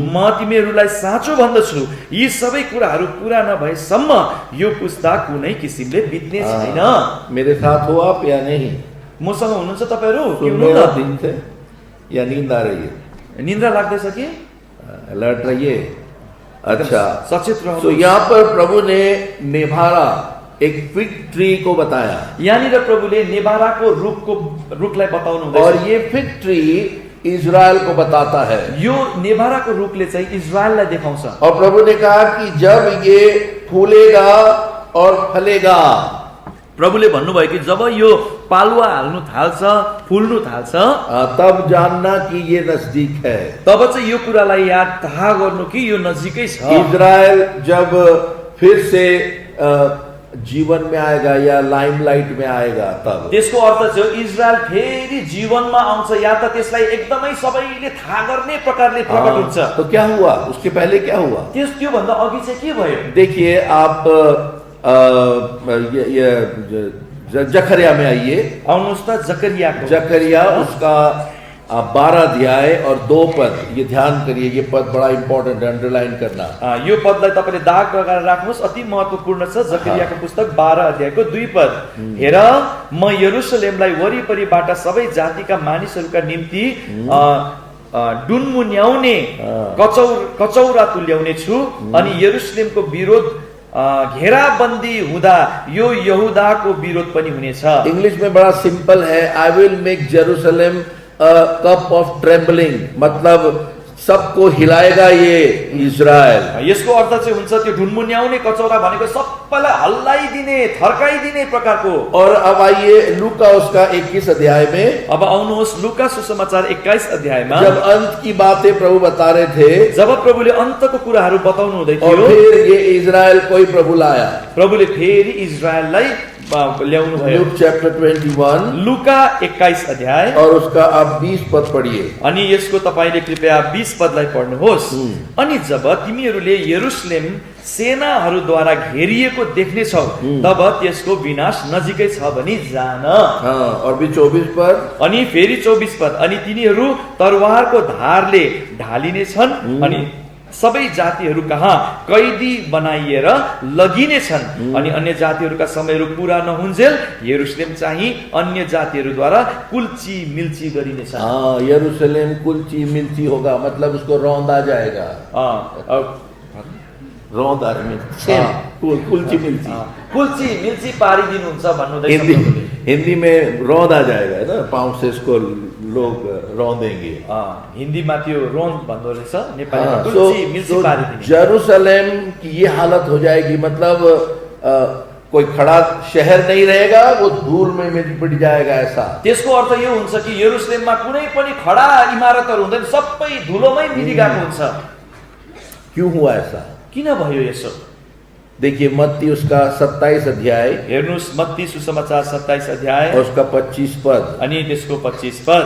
म तिमीहरूलाई साँचो भन्दछु, यी सबै कुराहरू पूरा नभएसम्म यो पुस्ता कुनै किसिमले बित्ने छैन। मेरे साथ हो आप या नहीं? मसँग हुनुहुन्छ तपाईहरु? दिन से या नींद आ रही है? निन्द्रा लाग्दैछ कि? अलर्ट रहिए। अच्छा, सचेत तो रहनुहोस्। यहाँ पर प्रभु ने नेभारा एक फिग ट्री को बताया, यहाँनिर प्रभुले नेभाराको रुखलाई बताउनु हुँदैछ। और ये फिग ट्री इजराइल को बताता है। यो नेभाराको रुखले चाहिँ इजरायललाई देखाउँछ। और प्रभु ने कहा कि जब ये फूलेगा और फलेगा, प्रभुले भन्नुभयो कि जब यो पालुवा हाल्नु थाल्छ, फुल्नु थाल्छ, तब जानना कि ये नजदीक है। तब चाहिँ यो कुरालाई याद थाहा गर्नु कि यो नजिकै छ। इजराइल जब फिर से जीवन में आएगा या लाइमलाइट में आएगा, तब त्यसको अर्थ चाहिँ इजरायल फेरि जीवनमा आउँछ या त त्यसलाई एकदमै सबैले थाहा गर्ने प्रकारले प्रकट हुन्छ। तो क्या हुआ, उसके पहले क्या हुआ? त्यो भन्दा अघि चाहिँ के भयो? देखिए आप जकरिया में आइए। आउनुहोस् त जकरियाको। जकरिया उसका 12 अध्याय और 2 पद, ये ध्यान करिए, ये पद बड़ा इंपॉर्टेंट है, अंडरलाइन करना। यो पदलाई तपाईले दाग लगाएर राख्नुहोस्, अति महत्त्वपूर्ण छ। जकरियाको पुस्तक 12 अध्यायको 2 पद। हेर, म यरुशलेमलाई वरिपरिबाट सबै जातिका मानिसहरूका निम्ति डुन्मुन्याउने कचौरा तुल्याउने छु, अनि यरुशलेमको विरोध घेराबन्दी हुँदा यो यहूदाको विरोध पनि हुनेछ। इंग्लिश में बड़ा सिंपल है, I will make Jerusalem cup of trembling, मतलब सबको हिलाएगा ये इजराइल। यसको अर्थ चाहिँ हुन्छ त्यो ढुनमुन्याउने कचौरा भनेको सबैलाई हल्लाइदिने, थर्काइदिने प्रकारको। और अब आइए लूका उसका 21 अध्याय में। अब आउनुहोस् लूका सुसमाचार 21 अध्यायमा। जब अंत की बातें प्रभु बता रहे थे, जब प्रभुले अन्तको कुराहरू बताउनु हुँदै और थियो, फिर ये इजराइल कोई प्रभु लाया। प्रभुले फेरि इजरायललाई ल्याउनु भयो। लूक चैप्टर 21 लूका 21 अध्याय और उसका आप 20 पद पढ़िए। अनि यसको तपाईले कृपया 20 पदलाई पढ्नुहोस्। अनि जब तिमीहरूले यरुशलेम सेनाहरूद्वारा घेरिएको देख्नेछौ, तब त्यसको विनाश नजिकै छ भनी जान। और भी 24 पद। अनि फेरि 24 पद। अनि तिनीहरू तरवारको धारले ढालिनेछन्, अनि सबै जातिहरू कहाँ कैदी बनाइएर लगिनेछन्, अनि अन्य जातिहरूका समयहरू पूरा नहुन्जेल यरुशलेम चाहिँ अन्य जातिहरूद्वारा कुल्ची मिल्ची गरिनेछ। यरूशलेम कुल्ची मिल्ची होगा, मतलब उसको रौंदा जाएगा। रौंदा कुल्ची मिल्ची, कुल्ची मिल्ची पारिदिनुहुन्छ भन्नुहुँदैछ। हिंदी में रौंदा जाएगा है ना, पाँव से इसको लोग रौंदेंगे। हिन्दीमा त्यो रौंद भन्दो रहेछ, नेपालीमा कुल्ची मिल्ची पारिदिने। जेरूशलेम की ये हालत हो जाएगी, मतलब कोई खड़ा शहर नहीं रहेगा, वो धूल में मिट जाएगा। ऐसा त्यसको अर्थ यो हुन्छ कि यरुशलेममा कुनै पनि खडा इमारतहरू हुँदैन, सबै धुलोमै मिलिरहेको हुन्छ। क्यों हुआ ऐसा? किन भयो यसो? देखिए मत्ती उसका 27 अध्याय, हेर्नुस् मत्ती सुसमाचार 27 अध्याय और उसका 25 पद। अनि त्यसको 25 पद।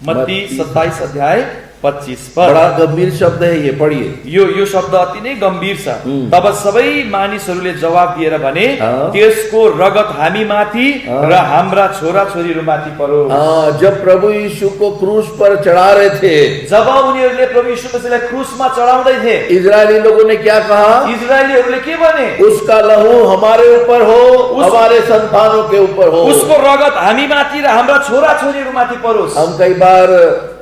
मत्ती 27 अध्याय 25 पद। बड़ा गंभीर शब्द है ये, पढ़िए। यो शब्द अति नै गम्भीर छ। तब सबै मानिसहरूले जवाब दिएर भने, त्यसको रगत हामी माथि र हाम्रा छोरा छोरीहरू माथि परो। जब प्रभु यीशु को क्रूस पर चढ़ा रहे थे, जब उनीहरूले प्रभु यीशु मसीहलाई क्रूसमा चढाउँदै थे, इजरायली लोगों ने क्या कहा? इजरायलीहरूले के भने? उसका लहू हमारे ऊपर हो, हमारे संतानों के ऊपर हो। उसको रगत हामी माथि र हाम्रा छोरा छोरीहरू माथि परोस्। हम कई बार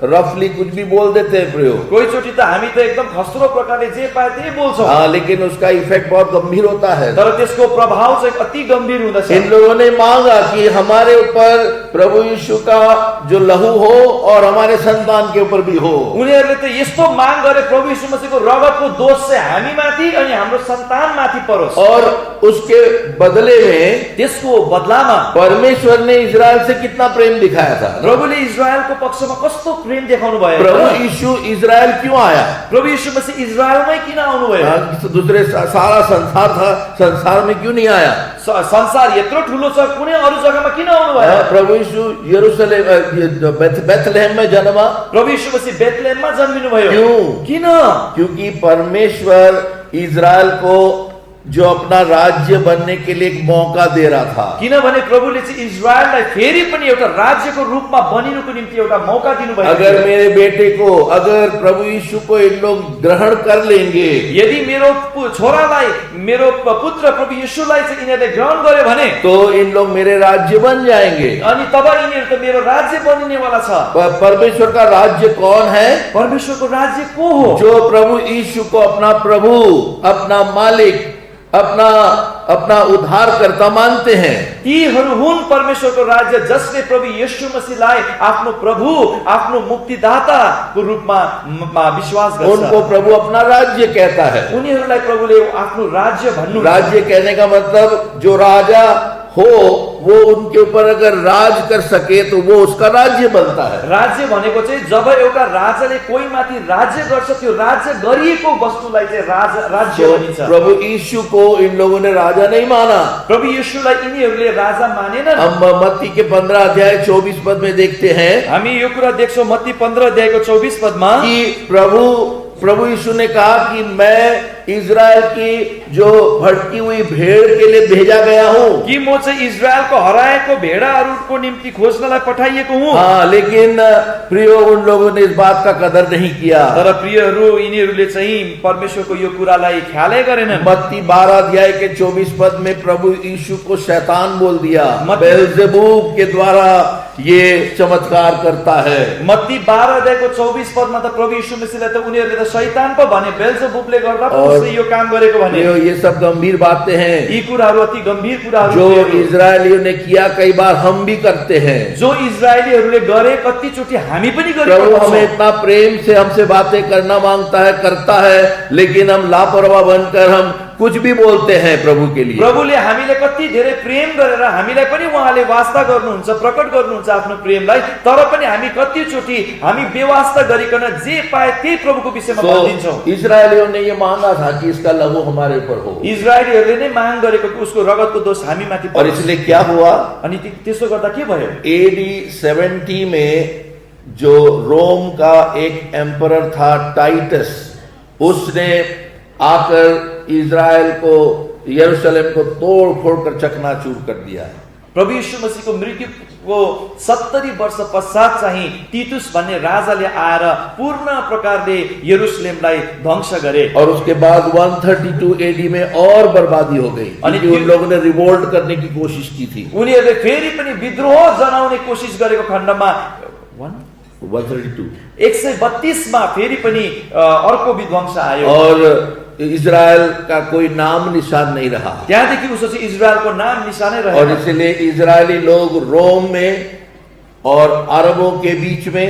रफली कुछ भी बोल देते हैं प्रयोग, कोही चोटि त हामी त एकदम खस्रो प्रकारले जे पाए त्यही बोल्छौँ। लेकिन उसका इफेक्ट बहुत गंभीर होता है। तर त्यसको प्रभाव चाहिँ अति गम्भीर हुँदछ। इन लोगों ने मांगा कि हमारे ऊपर प्रभु यीशु का जो लहू हो और हमारे संतान के ऊपर भी हो। उनीहरूले त यस्तो माग गरे, प्रभु यीशु मसीहको रगतको दोष चाहिँ हामी माथि अनि हाम्रो सन्तान माथि परोस्। और उसके बदले में, त्यसको बदलामा परमेश्वर ने इजराइल से कितना प्रेम दिखाया था। प्रभुले इजरायलको पक्षमा कस्तो प्रेम देखाउनु भयो। प्रभु यीशु इजराइल क्यों आया? प्रभु यीशु मसीह इजरायलमै किन आउनु भयो? दूसरे सारा संसार था, संसार में क्यों नहीं आया? संसार यत्रो ठुलो छ, कुनै अरू जग्गामा किन आउनु भयो? प्रभु यीशु यरूशलेम बेथलेहेम में जन्मा। प्रभु यीशु मसीह बेथलेहेममा जन्मिनु भयो। क्यों? किन? क्योंकि परमेश्वर इजराइल को जो अपना राज्य बनने के लिए एक मौका दे रहा था। किनभने प्रभुले चाहिँ इजरायललाई फेरि पनि एउटा राज्यको रूपमा बनिनुको निम्ति एउटा मौका दिनुभएको अगर थियो। मेरे बेटे को, अगर प्रभु यीशु को इन लोग ग्रहण कर लेंगे, यदि मेरो छोरालाई, मेरो पुत्र प्रभु येशूलाई चाहिँ यिनीहरूले ग्रहण गर्यो भने तो इन लोग मेरे राज्य बन जाएंगे। अनि तब यिनीहरू त मेरो राज्य बनिनेवाला छ। परमेश्वर का राज्य कौन है? परमेश्वरको राज्य को हो? जो प्रभु यीशु को अपना प्रभु, अपना मालिक, अपना उद्धारकर्ता मानते हैं। तीहरू हुन् परमेश्वरको राज्य जसले प्रभु येशू मसीहलाई आफ्नो प्रभु, आफ्नो मुक्तिदाताको रूपमा विश्वास गर्छ। उनको प्रभु अपना राज्य कहता है। उनीहरूलाई प्रभुले आफ्नो राज्य भन्नु। राज्य कहने का मतलब जो राजा हो वो उनके ऊपर अगर राज कर सके तो वो उसका राज्य बनता है। राज्य भनेको चाहिँ जब एउटा राजाले कोही माथि राज्य गर्छ त्यो राज्य गरिएको वस्तुलाई चाहिँ राज्य भनिन्छ। प्रभु यीशु को इन लोगों ने राजा नहीं माना। प्रभु यीशुलाई यिनीहरूले राजा मानेनन्। हम मत्ती के 15 अध्याय 24 पद में देखते हैं, हामी यो कुरा देख्छौं मत्ती 15 अध्यायको 24 पदमा कि प्रभु यीशु ने कहा कि मैं इजराइल की जो भटकी हुई भेड़ के लिए भेजा गया हूँ। कि म चाहिँ इजरायलको हराएको भेडाहरूको निम्ति खोज्नलाई पठाइएको हुँ। हाँ, लेकिन प्रियो उन लोगों ने इस बात का कदर नहीं किया। तर प्रियहरू यिनीहरूले चाहिँ परमेश्वरको यो कुरालाई ख्यालै गरेनन्। मत्ती 12 अध्याय के 24 पद में प्रभु यीशु को शैतान बोल दिया। बेल्जेबूब के द्वारा ये चमत्कार करता है। मत्ती 12 अध्यायको 24 पदमा त प्रभु यीशु मसीहलाई त उनीहरूले त शैतान पो भने, बेल्जेबूबले गर्दा पो उसले यो काम गरेको भने। ये सब गंभीर बातें हैं। यी कुराहरू अति गम्भीर कुराहरू जो इजरायलियों ने किया कई बार हम भी करते हैं। जो इजरायलीहरूले गरे कतिचोटि हामी पनि गरेको प्रभु छौं। हमें इतना प्रेम से हमसे बातें करना मांगता है, करता है, लेकिन हम लापरवाह बनकर हम कुछ भी बोलते हैं प्रभु के लिए। प्रभुले हामीले कति धेरै प्रेम गरेर हामीलाई पनि उहाँले वास्ता गर्नुहुन्छ, प्रकट गर्नुहुन्छ आफ्नो प्रेमलाई, तर पनि हामी कतिचोटि हामी बेवास्ता गरिकन जे पाए त्यही प्रभुको विषयमा भनिदिन्छौं। इजरायलियों ने ये मांगा था कि इसका लहू हमारे ऊपर हो। इजरायलीहरूले नै माग गरेको कि उसको रगतको दोष हामी माथि और परोस्। इसलिए क्या हुआ? अनि त्यसो गर्दा के भयो? AD 70 में जो रोम का एक एम्परर था टाइटस, उसने आकर इजराइल को, यरूशलेम को तोड़ फोड़ कर चकनाचूर कर दिया। प्रभु यीशु मसीहको मृत्युको 70 वर्ष पश्चात चाहिँ तीतुस भन्ने राजाले आएर पूर्ण प्रकारले यरूशलेमलाई ध्वंस गरे। और उसके बाद 132 AD में और बर्बादी हो गई, क्योंकि उन लोगों ने रिवोल्ट करने की कोशिश की थी। उनीहरूले फेरि पनि विद्रोह जनाउने कोसिस गरेको खण्डमा 132 मा फेरि पनि अर्को विध्वंस आयो। और इजराइल का कोई नाम निशान नहीं रहा। त्यहाँदेखि उसो चाहिँ इजरायलको नाम निशानै रहेन। और इसलिए इजरायली लोग रोम में और अरबों के बीच में,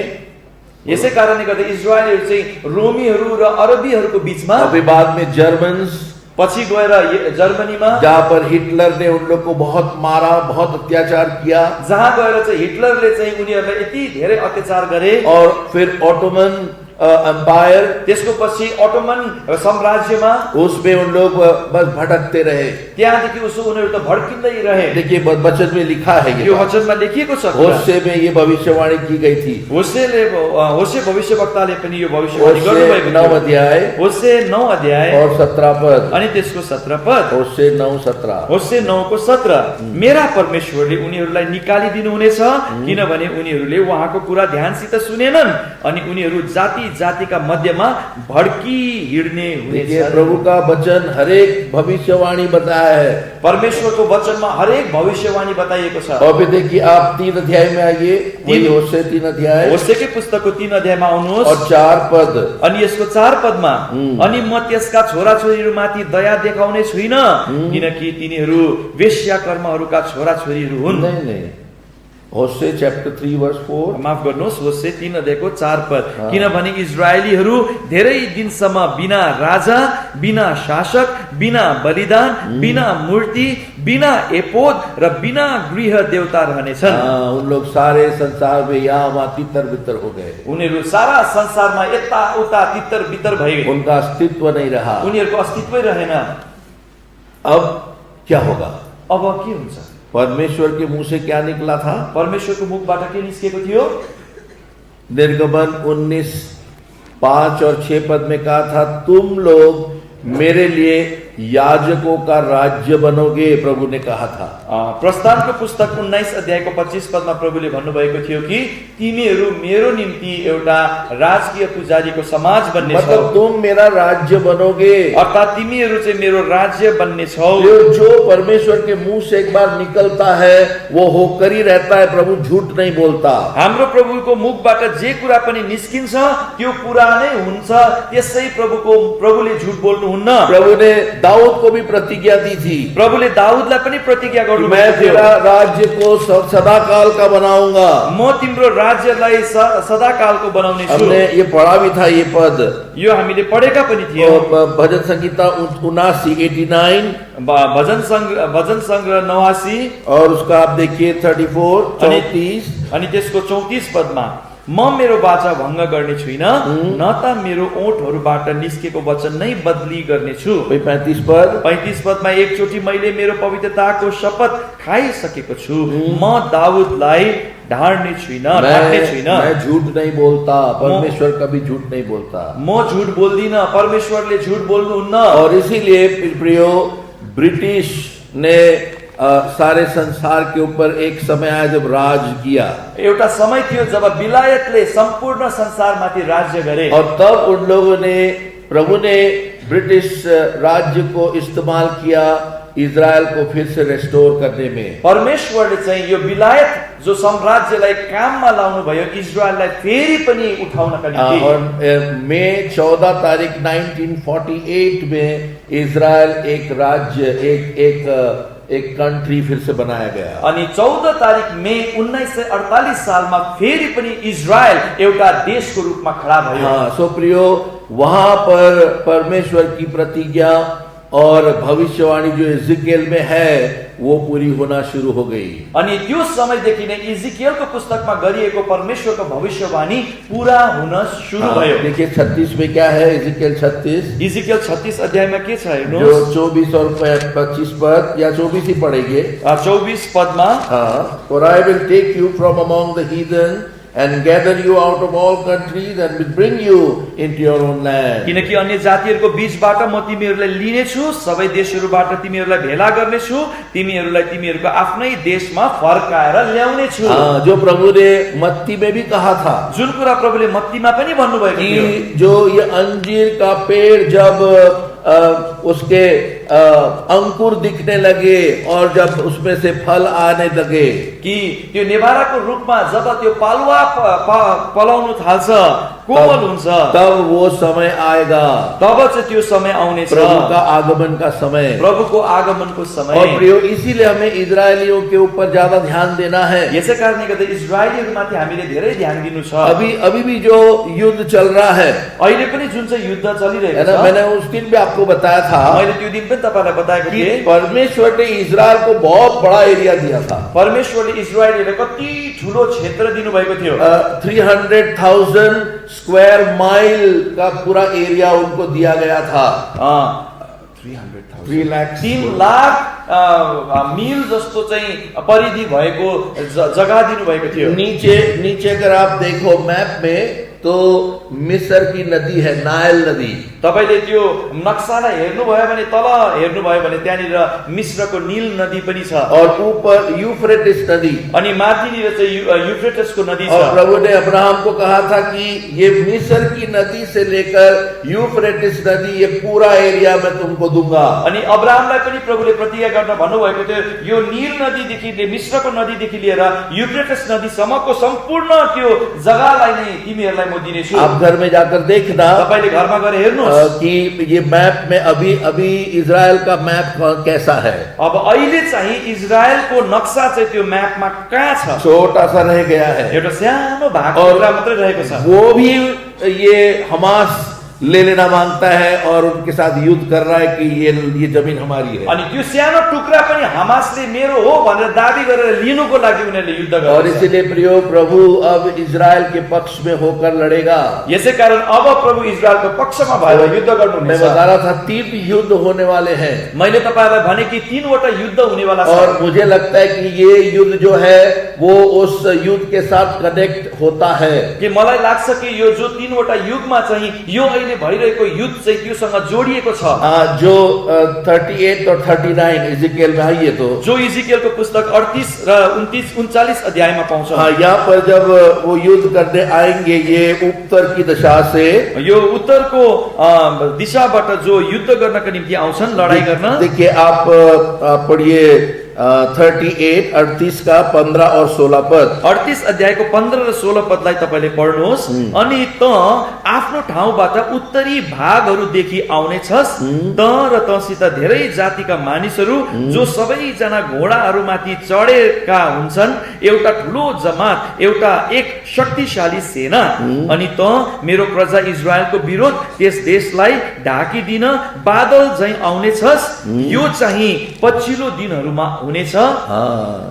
यसै कारणले गर्दा इजरायलीहरू चाहिँ रोमीहरू र अरबीहरूको बीचमा, अभी बाद में जर्मन्स, पछि गएर जर्मनीमा, जहाँ पर हिटलर ने उन लोग को बहुत मारा, बहुत अत्याचार किया, जहाँ गएर चाहिँ हिटलरले चाहिँ उनीहरूलाई यति धेरै अत्याचार गरे। और फिर ऑटोमन एम्पायर, त्यसको पछि ओटोमन साम्राज्यमा, उसमें उन लोग बस भटकते रहे। त्यहाँदेखि उसो उनीहरू त भड्किँदै रहे। देखिए वचन में लिखा है, यो वचनमा लेखिएको छ। होशे में ये भविष्यवाणी की गई थी। होशे भविष्यवक्ताले पनि यो भविष्यवाणी गर्नुभएको 9 अध्याय, होशे 9 अध्याय और 17 पद, अनि त्यसको 17 पद, होशे 9:17, होशे 9 को 17। मेरा परमेश्वरले उनीहरूलाई निकालिदिनु हुनेछ, किनभने उनीहरूले उहाँको कुरा ध्यानसित सुनेनन् अनि उनीहरू जाति जातिका मध्यमा भड्की हिड्ने हुनेछ। प्रभु का वचन हरेक भविष्यवाणी बताया है। परमेश्वरको वचनमा हरेक भविष्यवाणी बताइएको छ। और फिर देखिए आप 3 अध्याय में आइए, वही होशे 3 अध्याय, होशेकै पुस्तकको 3 अध्यायमा आउनुहोस् और 4 पद, अनि यसको 4 पदमा, अनि म त्यसका छोराछोरीहरूमाथि दया देखाउने छुइन, किनकि तिनीहरू वेश्याकर्महरूका छोराछोरीहरू हुन्। नहीं, होशे चैप्टर 3 वर्स 4, माफ गर्नुहोस्, होशे 3 अध्यायको 4 पद, किनभने इजरायलीहरू धेरै दिनसम्म बिना राजा, बिना शासक, बिना बलिदान, बिना मूर्ति, बिना एपोद र बिना गृह देवता रहनेछन्। उन लोग सारे संसार में यहाँ वहाँ तितर बितर हो गए। उनीहरू सारा संसारमा यता उता तितर बितर भए। उनका अस्तित्व नहीं रहा। उनीहरूको अस्तित्वै रहेन। अब क्या होगा? अब के हुन्छ? परमेश्वर के मुंह से क्या निकला था? परमेश्वरको मुखबाट के निस्केको थियो? निर्गमन 19:5 और 6 पद में कहा था, तुम लोग मेरे लिए याजकों का राज्य बनोगे, प्रभु ने कहा था। प्रस्थानको पुस्तक 19 अध्यायको 25 पदमा प्रभुले भन्नुभएको थियो कि तिमीहरू मेरो निम्ति एउटा राजकीय पुजारीको समाज बन्नेछौ। मतलब तुम मेरा राज्य बनोगे, अर्थात तिमीहरू चाहिँ मेरो राज्य बन्नेछौ। जो परमेश्वर के मुंह से एक बार निकलता है वो होकर ही रहता है, प्रभु झूठ नहीं बोलता। हाम्रो प्रभुको मुखबाट जे कुरा पनि निस्किन्छ त्यो पुरा नै हुन्छ, त्यसै प्रभुले झुट बोल्नुहुन्न। प्रभु ने दाऊद को भी प्रतिज्ञा दी थी, प्रभुले दाऊदलाई पनि प्रतिज्ञा मैं गर्नुभएको थियो, तेरा राज्य को सदाकाल का बनाऊंगा। म तिम्रो राज्यलाई सदाकालको बनाउने छु। हमने ये पढ़ा भी था ये पद, यो हामीले पढेका पनि थियौं। भजन संगीता 89 भजन संग्रह 89 और उसका आप देखिए 34 34 अनि त्यसको 34 पदमा म मेरो वाचा भङ्ग गर्ने छुइनँ, न त मेरो ओठहरूबाट निस्केको वचन नै बदली गर्नेछु। 35 पद 35 पदमा एकचोटि मैले मेरो पवित्रताको शपथ खाइसकेको छु, म दाऊदलाई ढाड्ने छुइनँ, ढाक्ने छुइनँ। मैं झूठ नहीं बोलता, परमेश्वर कभी झूठ नहीं बोलता। म झूठ बोल्दिन, परमेश्वरले झूठ बोल्नुहुन्न। और इसीलिए प्रियो ब्रिटिश ने सारे संसार के ऊपर एक समय आया जब राज किया, एउटा समय थियो जब बिलायतले सम्पूर्ण संसारमाथि राज्य गरे। और तब उन लोगों ने, प्रभु ने ब्रिटिश राज्य को इस्तेमाल किया इजराइल को फिर से रेस्टोर करने में। परमेश्वरले चाहिँ यो बिलायत जो साम्राज्यलाई काममा लाउनु भयो, इजरायललाई फेरि पनि उठाउनका निम्ति। और मई 14 तारिख 1948 में इजराइल एक राज्य, एक कंट्री फिर से बनाया गया। अनि 14 तारिख मई 1948 सालमा फेरि पनि इजरायल एउटा देशको रूपमा खडा भयो। हाँ, सो प्रियो, वहां पर परमेश्वर की प्रतिज्ञा और भविष्यवाणी जो इज़िकिएल में है वो पूरी होना शुरू हो गई। अनि त्यो समयदेखि नै इजिकियलको पुस्तकमा गरिएको परमेश्वरको भविष्यवाणी पूरा हुन सुरु भयो। देखिए 36 में क्या है, इज़िकिएल 36, इजिकियल 36 अध्यायमा के छ जो हेर्नुहोस्। 24 और 25 पद, या 24 ही पढ़ेंगे। 24 पदमा, हाँ, For I will take you from among the heathen and gather you out of all countries and will bring you into your own land. किनकि अन्य जातिहरूको बीचबाट म तिमीहरूलाई लिनेछु, सबै देशहरूबाट तिमीहरूलाई भेला गर्नेछु, तिमीहरूलाई तिमीहरूको आफ्नै देशमा फर्काएर ल्याउनेछु। हाँ, जो प्रभु ने मत्ती में भी कहा था, जुन कुरा प्रभुले मत्तीमा पनि भन्नुभएको थियो, कि जो ये अंजीर का पेड़ जब उसके अंकुर दिखने लगे और जब उसमें से फल आने लगे, कि त्यो नेभाराको रूपमा जब त्यो पालुवा पलाउनु थाल्छ, कोमल हुन्छ, तब वो समय आएगा, तब चाहिँ त्यो समय आउनेछ, प्रभु का आगमन का समय, प्रभुको आगमनको समय। और प्रियो, इसीलिए हमें इजरायलियों के ऊपर ज्यादा ध्यान देना है। यसै कारणले गर्दा इजरायलीहरूमाथि हामीले धेरै ध्यान दिनु छ। अभी भी जो युद्ध चल रहा है, अहिले पनि जुन चाहिँ युद्ध चलिरहेको छ, मैंने उस दिन भी आपको बताया था, मैले त्यो दिन पनि तपाईलाई बताएको कि थिएँ, परमेश्वर ने इजराइल को बहुत बड़ा एरिया दिया था। परमेश्वरले इजरायलीलाई कति ठुलो क्षेत्र दिनुभएको थियो। 300,000 स्क्वायर माइल का पूरा एरिया उनको दिया गया था। 3 लाख मिल जस्तो चाहिँ परिधि भएको जग्गा दिनुभएको थियो। नीचे अगर आप देखो मैप में तो मिस्र की नदी है, नाइल नदी। तपाईले त्यो नक्सालाई हेर्नुभयो भने, तल हेर्नुभयो भने त्यहाँनिर मिस्रको नील नदी पनि छ, और ऊपर यूफ्रेटिस नदी, अनि माथिनिर चाहिँ यूफ्रेटिसको नदी छ। और प्रभु ने अब्राहम को कहा था कि ये मिस्र की नदी से लेकर यूफ्रेटिस नदी, ये पूरा एरिया मैं तुमको दूंगा। अनि अब्राहमलाई पनि प्रभुले प्रतिज्ञा गर्न भन्नुभएको थियो, यो नील नदीदेखि मिस्रको नदीदेखि लिएर यूफ्रेटिस नदीसम्मको सम्पूर्ण त्यो जग्गालाई नै तिमीहरूलाई म दिनेछु। आप घर में जाकर देखना, तपाईले घरमा गएर हेर्नुहोस् कि ये मैप में अभी इजराइल का मैप कैसा है। अब अहिले चाहिँ इजरायलको नक्सा चाहिँ त्यो म्यापमा कहाँ छ, छोटा सा रह गया है, एउटा सानो भाग मात्रै रहेको छ। वो भी ये हमास ले लेना मांगता है और उनके साथ युद्ध कर रहा है कि ये जमीन हमारी है। अनि त्यो सानो टुक्रा पनि हमासले मेरो हो भनेर दाबी गरेर लिनुको लागि उनीहरूले युद्ध गर्छ। और इसीलिए प्रियो, प्रभु अब इजराइल के पक्ष में होकर लड़ेगा। यसै कारण अब प्रभु इजरायलको पक्षमा भएर युद्ध गर्नुहुनेछ। मैं बता रहा था 3 युद्ध होने वाले हैं। मैले तपाईलाई भने कि 3 वटा युद्ध हुनेवाला छ, और मुझे लगता है कि ये युद्ध जो है वो उस युद्ध के साथ कनेक्ट होता है, कि मलाई लाग्छ कि यो जो 3 वटा युगमा चाहिँ यो अहिले अहिले भइरहेको युद्ध चाहिँ त्योसँग जोडिएको छ। जो 38 और 39 इज़िकिएल में आइए तो जो इजिकियलको पुस्तक 38 र 39 अध्यायमा पाउँछौँ। यहाँ पर जब वो युद्ध करने आएंगे, ये उत्तर की दिशा से, यो उत्तरको दिशाबाट जो युद्ध गर्नका निम्ति आउँछन्, लडाई गर्न। देखिए आप पढ़िए 38 38 का 15 और 16 पद। 38 अध्यायको 15 र 16 पदलाई तपाईले पढ्नुहोस्। अनि त आफ्नो ठाउँबाट उत्तरी भागहरूदेखि आउनेछस्, त र तसित धेरै जातिका मानिसहरू जो सबैजना घोडाहरूमाथि चढेका हुन्छन्, एउटा ठुलो जमात, एउटा एक शक्तिशाली सेना। अनि त मेरो प्रजा इजरायलको विरोध त्यस देशलाई ढाकिदिन बादल झैं आउनेछस्, यो चाहिँ पछिल्लो दिनहरूमा हुनेछ।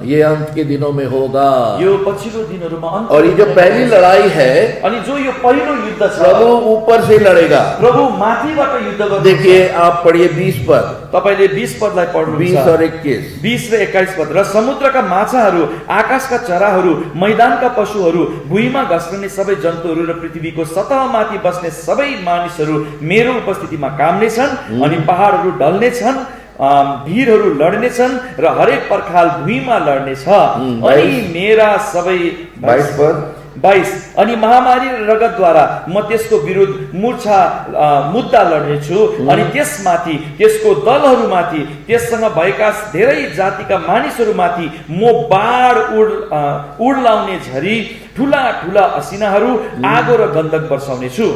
ये अंत के दिनों में होगा। यो पछिल्लो दिनहरूमा अन्त। और ये जो पहली लड़ाई है, अनि जो यो पहिलो युद्ध छ, प्रभु ऊपर से लड़ेगा। प्रभु माथिबाट युद्ध गर्नुहुन्छ। देखिए आप पढ़िए 20 पद, तपाईले 20 पदलाई पढ्नुहुन्छ। 20 और 21 20 र 21 पद। र समुद्रका माछाहरू, आकाशका चराहरू, मैदानका पशुहरू, भुइँमा घस्रने सबै जन्तुहरू र पृथ्वीको सतहमाथि बस्ने सबै मानिसहरू मेरो उपस्थितिमा काम्नेछन्। अनि पहाडहरू ढल्नेछन्, भीरहरू लड्नेछन् र हरेक पर्खाल भुइँमा लड्नेछ। अनि मेरा सबै 22 पद 22। अनि महामारी र रगतद्वारा म त्यसको विरुद्ध मुद्दा लड्नेछु। अनि त्यसमाथि, त्यसको दलहरूमाथि, त्यससँग भएका धेरै जातिका मानिसहरूमाथि म बाढ उड्लाउने झरी, ठुला ठुला असिनाहरू, आगो र गन्धक बर्साउनेछु।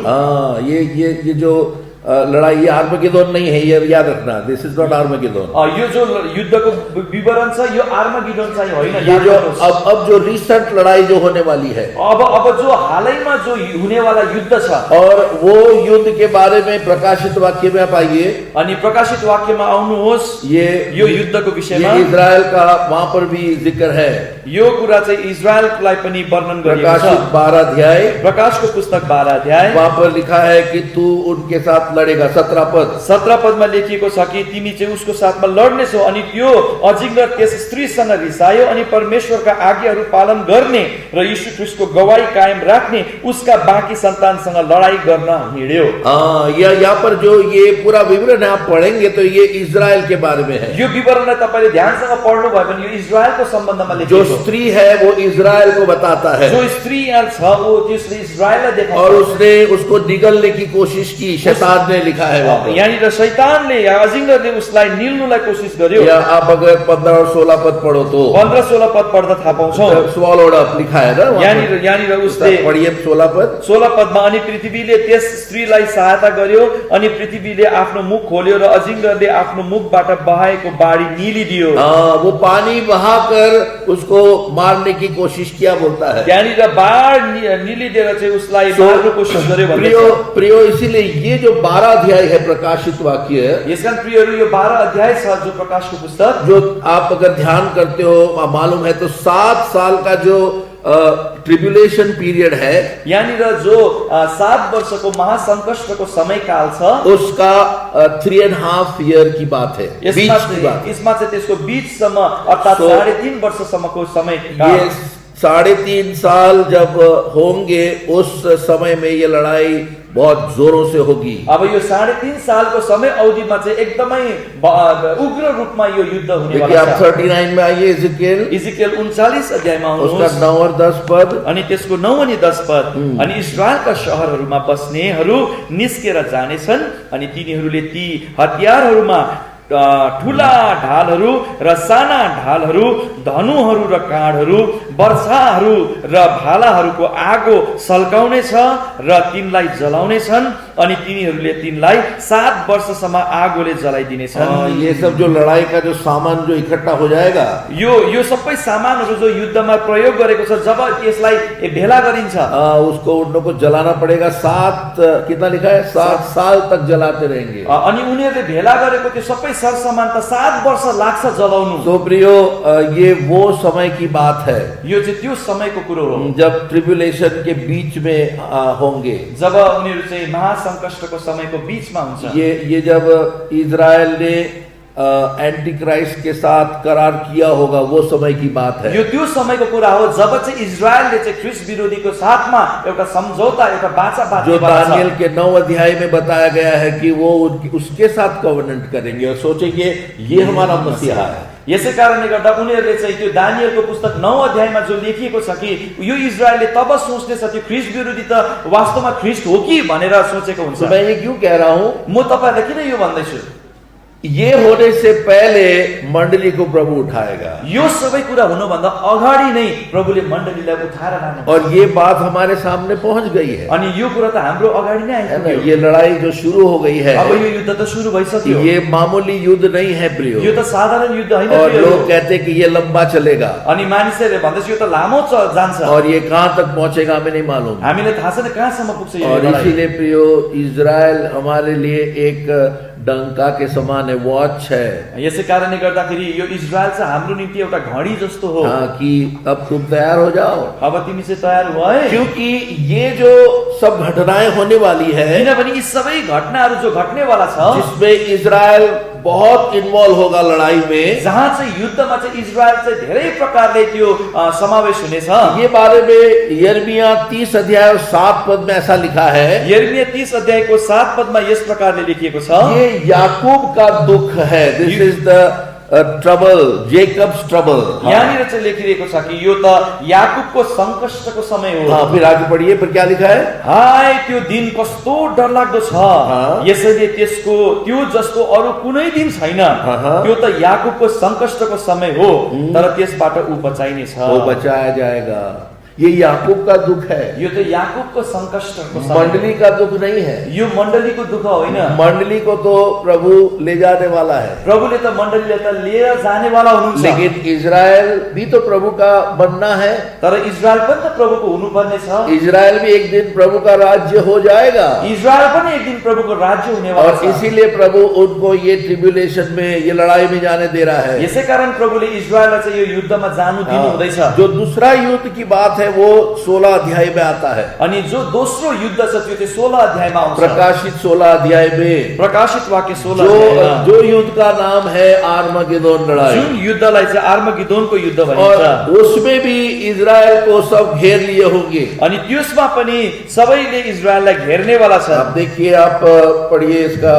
ये जो लड़ाई, ये आर्मगेदोन नहीं है, ये याद रखना। This is not Armageddon. यो जो युद्धको विवरण छ, यो आर्मगेदोन चाहिँ होइन। ये जो अब जो रिसेंट लड़ाई जो होने वाली है, अब जो हालैमा जो हुने वाला युद्ध छ, और वो युद्ध के बारे में प्रकाशित वाक्य में आप आइए। अनि प्रकाशित वाक्यमा आउनुहोस्। यो युद्धको विषयमा इजराइल का वहां पर भी जिक्र है। यो कुरा चाहिँ इजरायललाई पनि वर्णन गरिएको छ। प्रकाशित 12 अध्याय, प्रकाशको पुस्तक 12 अध्याय, वहां पर लिखा है कि तू उनके साथ लड़ेगा। 17 पद 17 पदमा लेखिएको छ कि तिमी चाहिँ उसको साथमा लड्नेछौ। अनि त्यो अजिङ्गर त्यस स्त्रीसँग रिसायो अनि परमेश्वरका आज्ञाहरू पालन गर्ने र यीशु ख्रीष्टको गवाही कायम राख्ने उसका बाँकी सन्तानसँग लडाई गर्न हिँड्यो। यहाँ पर जो ये पूरा विवरण आप पढ़ेंगे तो ये इजराइल के बारे में है। यो विवरणलाई तपाईले ध्यानसँग पढ्नु भयो भने यो इजरायलको सम्बन्धमा लेखिएको। जो स्त्री है वो इजराइल को बताता है। जो स्त्री यहाँ छ वो त्यसले इजरायललाई देखाउँछ। और उसने उसको निगलने की कोशिश की, शैतान ने लिखा है वहाँ पर। यहाँनिर शैतानले या अजिङ्गरले उसलाई निल्नुलाई कोशिश गर्यो। या आप अगर 15 और 16 पद पढ़ो तो 15-16 पद पढ्दा थाहा पाउँछौ। स्वॉलोड अप लिखा है ना यहाँनिर उसले पढ़िए 16 पद 16 पदमा, अनि पृथ्वीले त्यस स्त्रीलाई सहायता गर्यो, अनि पृथ्वीले आफ्नो मुख खोल्यो र अजिङ्गरले आफ्नो मुखबाट बहाएको बाढी निलिदियो। वो पानी बहाकर उसको मारने की कोशिश किया बोलता है। यहाँनिर बाढ निलिदिएर चाहिँ उसलाई मार्ने कोशिश गर्यो भन्छ। प्रियो इसीलिए ये जो 12 अध्याय है प्रकाशित वाक्य, यसकारण प्रियहरू यो 12 अध्याय छ जो प्रकाशको पुस्तक, जो आप अगर ध्यान करते हो, मालूम है तो 7 साल का जो ट्रिब्युलेशन पीरियड है, यहाँनिर जो 7 वर्षको महासंकष्टको समयकाल छ, उसका 3.5 ईयर की बात है। यसमा चाहिँ त्यसको बीचसम्म अर्थात् 3.5 वर्षसम्मको समय। ये 3.5 साल जब होंगे उस समय में ये लड़ाई बहुत जोरों से होगी। अब यो 3.5 सालको समय अवधिमा चाहिँ एकदमै उग्र रूपमा यो युद्ध हुने वाला छ। आप 39 में आइए, इजिकियल 39 अध्यायमा आउनुहोस्। उसका 9 और 10 पद, अनि त्यसको 9 अनि 10 पद। अनि इजरायलका शहरहरूमा बस्नेहरू निस्केर जानेछन्, अनि तिनीहरूले ती हतियारहरूमा ठुला ढालहरू र साना ढालहरू, धनुहरू र काँडहरू, वर्षाहरू र भालाहरूको आगो सल्काउनेछ र तिनलाई जलाउनेछन्, अनि तिनीहरूले तिनलाई 7 वर्षसम्म आगोले जलाइदिनेछन्। ये सब जो लड़ाई का जो सामान जो इकट्ठा हो जाएगा, यो सबै सामानहरू जो युद्धमा प्रयोग गरेको छ, जब यसलाई भेला गरिन्छ, उसको उन लोगों को जलाना पड़ेगा। 7 कितना लिखा है, 7 साल तक जलाते रहेंगे। अनि उनीहरूले भेला गरेको त्यो सबै सरसामान त 7 वर्ष लाग्छ जलाउनु। तो प्रियो, ये वो समय की बात है, यो चाहिँ त्यो समयको कुरो हो जब ट्रिब्युलेशन के बीच में होंगे, जब उनीहरू चाहिँ महासंकष्टको समयको बीचमा हुन्छ। ये जब इजराइल ने एंटी क्राइस्ट के साथ करार किया होगा, वो समय की बात है। यो त्यो समयको कुरा हो जब चाहिँ इजरायलले चाहिँ ख्रिस्ट विरोधीको साथमा एउटा सम्झौता, एउटा बाचा जो बाँध्ने दानियल के 9 अध्याय में बताया गया है कि वो उसके साथ कॉवेनेंट करेंगे और सोचेंगे ये हमारा मसीहा है। यसै कारणले गर्दा उनीहरूले चाहिँ त्यो दानियलको पुस्तक 9 अध्यायमा जो लेखिएको छ कि यो इजरायलले तब सोच्नेछ त्यो ख्रिस्ट विरोधी त वास्तवमा ख्रिस्ट हो कि भनेर सोचेको हुन्छ। तो मैं ये क्यों कह रहा हूं, म तपाईहरुलाई किन यो भन्दैछु, ये होने से पहले मंडली को प्रभु उठाएगा यो सबै कुरा हुनुभन्दा अगाडि नै प्रभुले मण्डलीलाई उठाएर लानुहुन्छ। और ये बात हमारे सामने पहुंच गई है, अनि यो कुरा त हाम्रो अगाडि नै है ना। आइसक्यो। ये लड़ाई जो शुरू हो गई है, अब यो युद्ध त सुरु भइसक्यो। ये मामूली युद्ध नहीं है प्रियो। यो त साधारण युद्ध होइन और प्रियो। लोग कहते कि ये लंबा चलेगा अनि मानिसहरूले भन्दैछ यो त लामो जान्छ, और ये कहां तक पहुंचेगा हमें नहीं मालूम। हामीलाई थाहा छैन कहाँसम्म पुग्छ यो और लडाईँ। इसीलिए प्रियो इजराइल हमारे लिए एक डंका के समान है, वॉच है। यसै कारणले गर्दाखेरि यो इजरायल चाहिँ हाम्रो निम्ति एउटा घडी जस्तो हो। हाँ, कि अब तुम तैयार हो जाओ, अब तिमी चाहिँ तयार भए, क्योंकि ये जो सब घटनाएं होने वाली है, किनभने यी सबै घटनाहरू जो घट्नेवाला छ, जिसमें इजराइल बहुत इन्वॉल्व होगा लड़ाई में, जहाँ चाहिँ युद्धमा चाहिँ इजरायल चाहिँ धेरै प्रकारले त्यो समावेश हुनेछ। ये बारे में यिर्मयाह 30 अध्याय और 7 पद में ऐसा लिखा है। यिर्मयाह 30 अध्यायको 7 पदमा यस प्रकारले लेखिएको छ, ये याकूब का दुख है, this is the trouble, Jacob's trouble. यहाँनिर चाहिँ लेखिरहेको छ कि यो त याकुबको संकष्टको समय हो। हाँ, फिर आगे पढ़िए, फिर क्या लिखा है? हाय त्यो दिन कस्तो डरलाग्दो छ, हाँ। यसैले त्यसको त्यो जस्तो अरू कुनै दिन छैन। हाँ। त्यो त याकुबको संकष्टको समय हो, तर त्यसबाट ऊ बचाइनेछ। वो बचाया जाएगा। ये याकूब का दुख है, यो त याकुबको संकष्टको समय, मंडली का दुख नहीं है। यो मण्डलीको दुःख होइन। मंडली को तो प्रभु ले जाने वाला है, प्रभुले त मण्डलीलाई त लिएर जानेवाला हुनुहुन्छ, लेकिन इजराइल भी तो प्रभु का बनना है। तर इजरायल पनि त प्रभुको हुनुपर्ने छ। इजराइल भी एक दिन प्रभु का राज्य हो जाएगा, इजरायल पनि एक दिन प्रभुको राज्य हुनेवाला और छ। इसीलिए प्रभु उनको ये ट्रिब्यूलेशन में, ये लड़ाई में जाने दे रहा है। यसै कारण प्रभुले इजरायललाई चाहिँ यो युद्धमा जानु दिनु हुँदैछ। जो दूसरा युद्ध की बात है वो 16 अध्याय में आता है। अनि जो दोस्रो युद्ध छ त्यो चाहिँ 16 अध्यायमा आउँछ। प्रकाशित 16 अध्याय में प्रकाशित वाक्य 16 अध्यायमा जो युद्ध का नाम है आर्मगेदोन लड़ाई, जुन युद्धलाई चाहिँ आर्मगेदोनको युद्ध और भनिन्छ। उसमें भी इजराइल को सब घेर लिए होंगे। अनि त्यसमा पनि सबैले इजरायललाई घेर्नेवाला छ। आप देखिए, आप पढ़िए इसका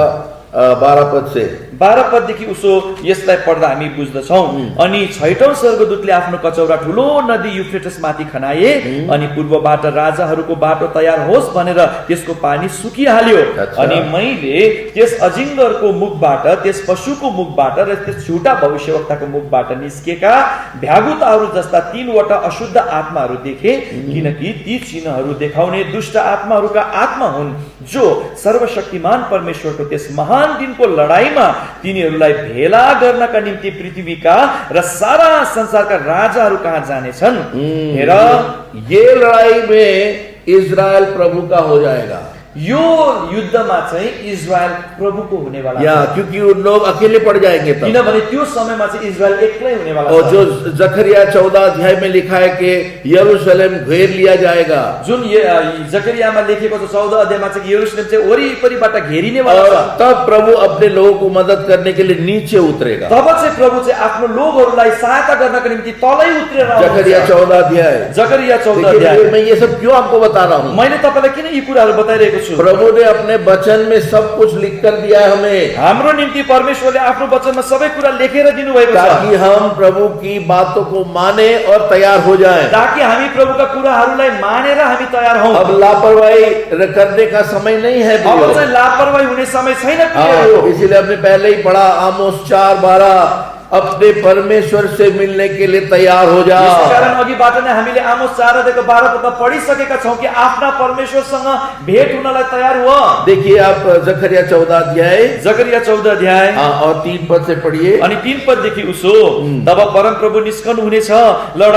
12 पद से। 12 पददेखि उसो यसलाई पढ्दा हामी बुझ्दछौँ। अनि 6औं स्वर्गदूतले आफ्नो कचौरा ठुलो नदी युफ्रेटस माथि खनाए, अनि पूर्वबाट राजाहरूको बाटो तयार होस् भनेर त्यसको पानी सुकिहाल्यो। अनि मैले त्यस अजिङ्गरको मुखबाट, त्यस पशुको मुखबाट र त्यस झुटा भविष्यवक्ताको मुखबाट निस्केका भ्यागुताहरू जस्ता 3वटा अशुद्ध आत्माहरू देखे, किनकि ती चिन्हहरू देखाउने दुष्ट आत्माहरूका आत्मा हुन्, जो सर्वशक्तिमान परमेश्वरको त्यस महान दिनको लडाईमा तिनीहरूलाई भेला गर्नका निम्ति पृथ्वीका र सारा संसारका राजाहरू कहाँ जानेछन्। हेर, ये लड़ाई में इजराइल प्रभु का हो जाएगा। यो युद्धमा चाहिँ इजरायल प्रभुको हुनेवाला या छ। क्योंकि उन लोग अकेले पड़ जाएंगे तब। किनभने त्यो समयमा चाहिँ इजरायल एक्लै हुनेवाला और छ। जो जकरिया 14 अध्याय में लिखा है कि यरूशलेम घेर लिया जाएगा, जुन जकरियामा लेखेको छ 14 अध्यायमा चाहिँ यरुशलेम चाहिँ वरिपरिबाट घेरिनेवाला और छ। तब प्रभु अपने लोगों को मदद करने के लिए नीचे उतरेगा। तब चाहिँ प्रभु चाहिँ आफ्नो लोगहरूलाई सहायता गर्नका निम्ति तलै उत्रेर जकरिया आउनुहुन्छ। 14 अध्याय। जकरिया 14 देखिए, अध्याय। मैं ये सब क्यों आपको बता रहा हूँ? मैले तपाईलाई किन यी कुराहरू बताइरहेको छु? प्रभु ने अपने वचन में सब कुछ लिख कर दिया है हमें, हाम्रो निम्ति परमेश्वरले आफ्नो वचनमा सबै कुरा लेखेर दिनुभएको छ, ताकि हम प्रभु की बातों को माने और तैयार हो जाएं। ताकि हामी प्रभुका कुराहरूलाई मानेर हामी तयार हौं। अब लापरवाही करने का समय नहीं है अब प्रियो। चाहिँ लापरवाही हुने समय छैन हाँ, प्रियहरू। इसीलिए हमने पहले ही पढ़ा आमोस 4:12, अपने परमेश्वर से मिलने के लिए तैयार हो जा। यसकारण अघिबाट नै हामीले आमोस 4 अध्यायको 12 पदमा पढिसकेका छौं कि आफ्ना परमेश्वरसँग भेट हुनलाई तयार हुआ। देखिए आप जकरिया 14 अध्याय, जकरिया 14 अध्याय और 3 पद से पढ़िए। अनि 3 पददेखि उसो, तब परम प्रभु निस्कनु हुनेछ र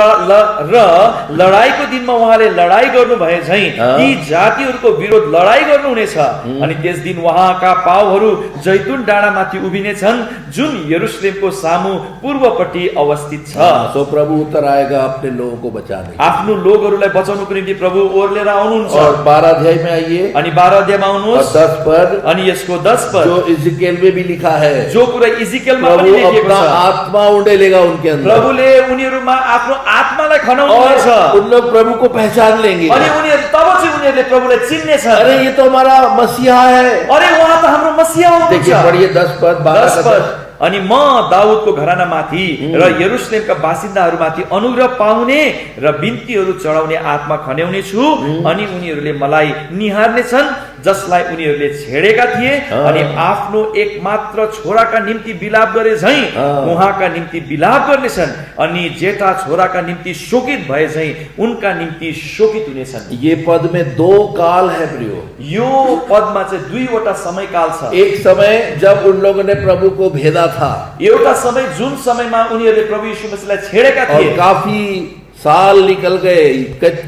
लडाईको दिनमा उहाँले लडाई गर्नु भए झै ती जातिहरूको विरोध लडाई गर्नु हुनेछ। अनि त्यस दिन उहाँका पाउहरू जैतुन डाँडामाथि उभिनेछन्, जुन यरुशलेमको सामु सामु पूर्वपट्टि अवस्थित छ। सो प्रभु उतर आएगा अपने लोगों को बचाने। आफ्नो लोगहरूलाई बचाउनको निम्ति प्रभु ओर्लेर आउनुहुन्छ। और 12 अध्याय में आइए अनि 12 अध्यायमा और आउनुहोस् 10 पद, अनि यसको 10 पद जो इज़िकेल में भी लिखा है, जो कुरा इजिकेलमा पनि प्रभु लेखिएको अपना छ। आत्मा उड़ेलेगा उनके अंदर प्रभुले उनीहरुमा आफ्नो आत्मालाई खनाउनुहुन्छ और उन लोग प्रभु को पहचान लेंगे। अनि उनीहरु तब चाहिँ उनीहरुले प्रभुलाई चिन्नेछन्। अरे ये तो हमारा मसीहा है। अरे उहाँ त हाम्रो मसीहा हुनुहुन्छ। देखिए पढ़िए 10 पद 12 10 पद, अनि म दाउदको घरानामाथि र यरुशलेमका बासिन्दाहरूमाथि अनुग्रह पाउने र बिन्तीहरू चढाउने आत्मा खन्याउने छु। अनि उनीहरूले मलाई निहार्ने छन् जसलाई उनीहरूले छेडेका थिए अनि आफ्नो एकमात्र छोराका निम्ति बिलाप गरे झैं उहाँका निम्ति बिलाप गर्नेछन्। अनि जेठा छोराका निम्ति शोकित भए झैं उनका निम्ति शोकित हुनेछन्। ये पद में 2 काल है प्रियो। यो पदमा चाहिँ 2 वटा समयकाल छ। एक समय जब उन लोगों ने प्रभु को भेदा था एउटा समय जुन समयमा उनीहरूले प्रभु यीशु मसीहलाई छेडेका थिए और काफी साल निकल गए,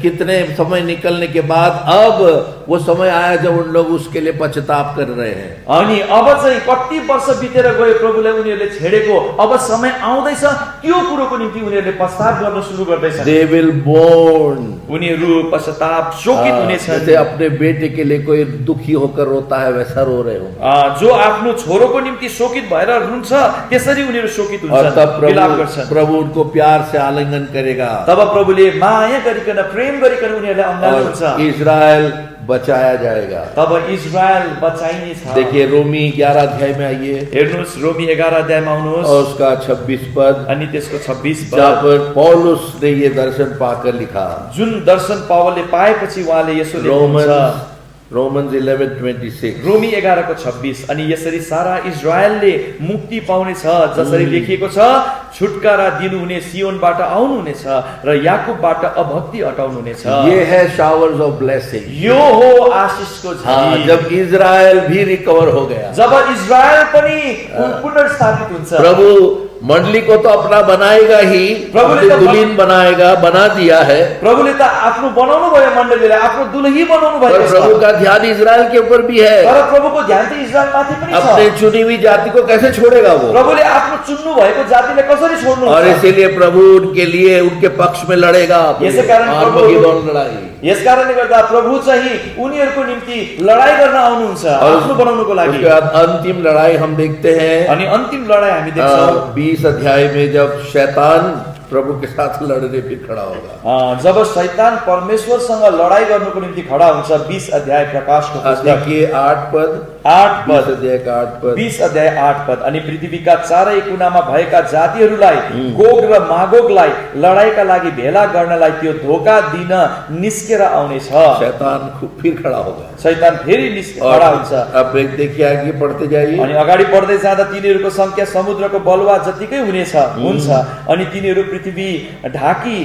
कितने समय निकलने के बाद अब वो समय आया जब उन लोग उसके लिए पश्चाताप कर रहे हैं। अनि अब चाहिँ कति वर्ष बितेर गयो प्रभुले उनीहरूले छेडेको, अब समय आउँदैछ त्यो कुरोको निम्ति उनीहरूले पश्चाताप गर्न सुरु गर्दैछन्। They will mourn। उनीहरू पश्चाताप शोकित हुनेछन्। जैसे अपने बेटे के लिए कोई दुखी होकर रोता है वैसा रो रहे हो। जो आफ्नो छोरोको निम्ति शोकित भएर रुन्छ त्यसरी उनीहरू शोकित और हुन्छन्, तब विलाप गर्छन्। प्रभु उनको प्यार से आलिंगन करेगा। तब प्रभुले माया गरिकन प्रेम गरिकन उनीहरूलाई अँगाल्नुहुन्छ। और इजराइल बचाया जाएगा। तब इजरायल बचाइनेछ। देखिए रोमी 11 अध्याय में आइए, हेर्नुहोस् रोमी 11 अध्यायमा आउनुहोस् और उसका 26 पद, अनि त्यसको 26 जहाँ पद, पर पौलुस ने ये दर्शन पाकर लिखा। जुन दर्शन पावलले पाएपछि उहाँले यसो लेख्नुहुन्छ। रोमन्स 11:26 रोमी 11 को 26, अनि यसरी सारा इजरायलले मुक्ति पाउनेछ जसरी लेखिएको छ, छुटकारा दिनुहुने सियोनबाट आउनुहुनेछ र याकुबबाट अभक्ति हटाउनुहुनेछ। ये है शावर्स ऑफ ब्लेसिंग। यो हो आशीषको झरी। जब इजराइल भी रिकवर हो गया, जब इजरायल पनि पुनर्स्थापित हुन्छ। प्रभु मंडली को तो अपना बनाएगा ही, प्रभुले अपनी तो दुल्हन बनाएगा, बना दिया है। प्रभुले त आफ्नो बनाउनु भयो, मण्डलीलाई आफ्नो दुलही बनाउनु भयो। पर प्रभु का ध्यान इजराइल के ऊपर भी है। तर प्रभुको ध्यान त इजरायलमाथि पनि छ। अपने चुनी हुई जाति को कैसे छोड़ेगा वो? प्रभुले आफ्नो चुन्नु भएको जातिलाई कसरी छोड्नु? और इसीलिए प्रभु उनके लिए उनके पक्ष में लड़ेगा। यसै कारण आर्मगेदोन लड़ाई। यस कारणले गर्दा प्रभु चाहिँ उनीहरूको निम्ति लडाई गर्न आउनुहुन्छ आफ्नो बनाउनको लागि। उसके बाद अंतिम लड़ाई हम देखते हैं, अनि अन्तिम लडाई हामी देख्छौं 20 अध्याय में जब शैतान प्रभु के साथ लड़ने फिर खड़ा होगा। जब शैतान परमेश्वरसँग लडाई गर्नको निम्ति खडा हुन्छ। 20 अध्याय प्रकाशको पुस्तक देखिए 8 पद, 8 पद, 20 अध्याय का 8 पद, 20 अध्याय 8 पद। अनि पृथ्वीका चारै कुनामा भएका जातिहरूलाई गोग र मागोगलाई लडाईका लागि भेला गर्नलाई त्यो धोका दिन निस्केर आउनेछ। शैतान फिर खड़ा होगा। शैतान फेरि खडा हुन्छ। अब देखिए आगे पढ़ते जाइए। अनि अगाडि बढ्दै जाँदा तिनीहरूको संख्या समुद्रको बलुवा जतिकै हुन्छ। अनि तिनीहरू पृथ्वी ढाकी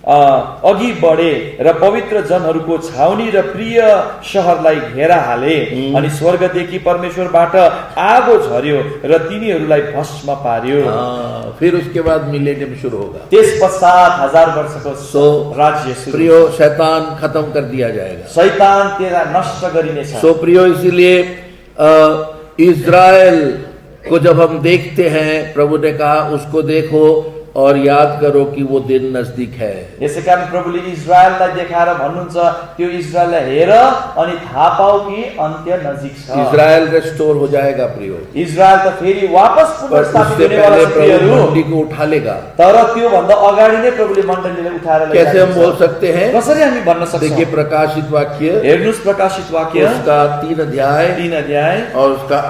अघि बढे र पवित्र जनहरूको छाउनी र प्रिय शहरलाई घेरा हाले। अनि स्वर्गदेखि परमेश्वरबाट आगो झर्यो र तिनीहरूलाई भस्म पार्यो। फिर उसके बाद मिलेनियम शुरू होगा। त्यस पश्चात 1000 वर्षको राज्य सुरु। प्रियो शैतान खत्म कर दिया जाएगा। शैतान तेरा नष्ट गरिनेछ। सो प्रियो इसीलिए इजराइल को जब हम देखते हैं, प्रभु ने कहा उसको देखो और याद करो कि वो दिन नजदीक है। यसै कारण प्रभुले इजरायललाई देखाएर भन्नुहुन्छ त्यो इजरायललाई हेर अनि थाहा पाऊ कि अन्त्य नजिक छ। इजराइल रेस्टोर हो जाएगा प्रियो। इजरायल त फेरि वापस पुनर्स्थापित हुनेवाला छ प्रियहरू। मण्डली को उठा लेगा। तर त्यो भन्दा अगाडि नै प्रभुले मण्डलीलाई उठाएर लैजान्छ। कैसे हम बोल सकते हैं? कसरी हामी भन्न सक्छौं? देखिए प्रकाशित वाक्य, हेर्नुस् प्रकाशित वाक्य उसका 3 अध्याय 3 अध्याय और उसका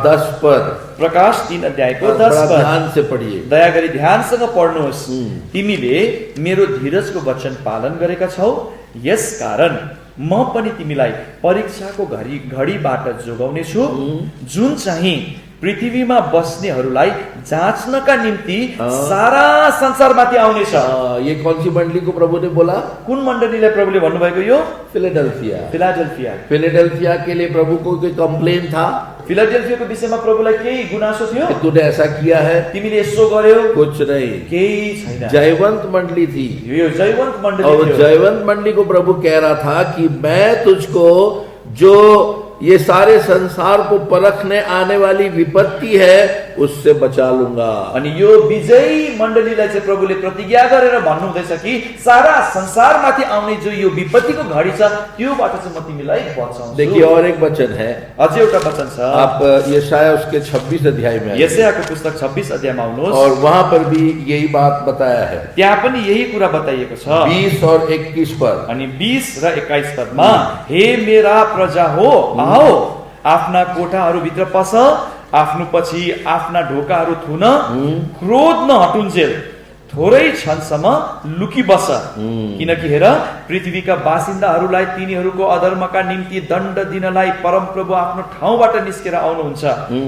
10 पद। प्रकाश 3 अध्यायको 10 पद। ध्यान से पढ़िए, दया गरी ध्यानसँग पढ्नुहोस्। तिमीले मेरो धीरजको वचन पालन गरेका छौ, यस कारण म पनि तिमीलाई परीक्षाको घडीबाट जोगाउने छु, जुन चाहिँ पृथ्वीमा बस्नेहरूलाई जाँच्नका निम्ति सारा संसारमाथि आउनेछ। ये कौन सी मंडली को प्रभु ने बोला? कुन मण्डलीलाई प्रभुले भन्नुभएको? यो फिलाडेल्फिया। फिलाडेल्फिया। फिलाडेल्फिया के लिए प्रभु को कोई कंप्लेन था? फिलाडेल्फियाको विषयमा प्रभुलाई केही गुनासो थियो? तूने ऐसा किया है, तिमीले यसो गर्यौ? कुछ नहीं, केही छैन। जयवंत मंडली थी। यो जयवंत मण्डली और थियो। जयवंत मंडली को प्रभु कह रहा था कि मैं तुझको जो ये सारे संसार को परखने आने वाली विपत्ति है उससे बचा लूंगा। अनि यो विजयी मण्डलीलाई चाहिँ प्रभुले प्रतिज्ञा गरेर भन्नुहुँदैछ कि सारा संसारमाथि आउने जो यो विपत्तिको घडी छ त्योबाट चाहिँ म तिमीलाई बचाउँछु। देखिए और एक वचन है, अझै एउटा वचन छ, आप यशायाह उसके 26 अध्याय में आइए। यशायाहको पुस्तक 26 अध्यायमा आउनुहोस्। और वहां पर भी यही बात बताया है, त्यहाँ पनि यही कुरा बताइएको छ। 20 और 21 पर। अनि 20 र 21 पदमा, हे मेरा प्रजा हो, आओ आफ्ना कोठाहरूभित्र पस, आफ्नो पछि आफ्ना ढोकाहरू थुन, क्रोध नहटुन्जेल थोरै क्षणसम्म लुकी बस, किनकि हेर पृथ्वीका बासिन्दाहरूलाई तिनीहरूको अधर्मका निम्ति दण्ड दिनलाई परमप्रभु आफ्नो ठाउँबाट निस्केर आउनुहुन्छ।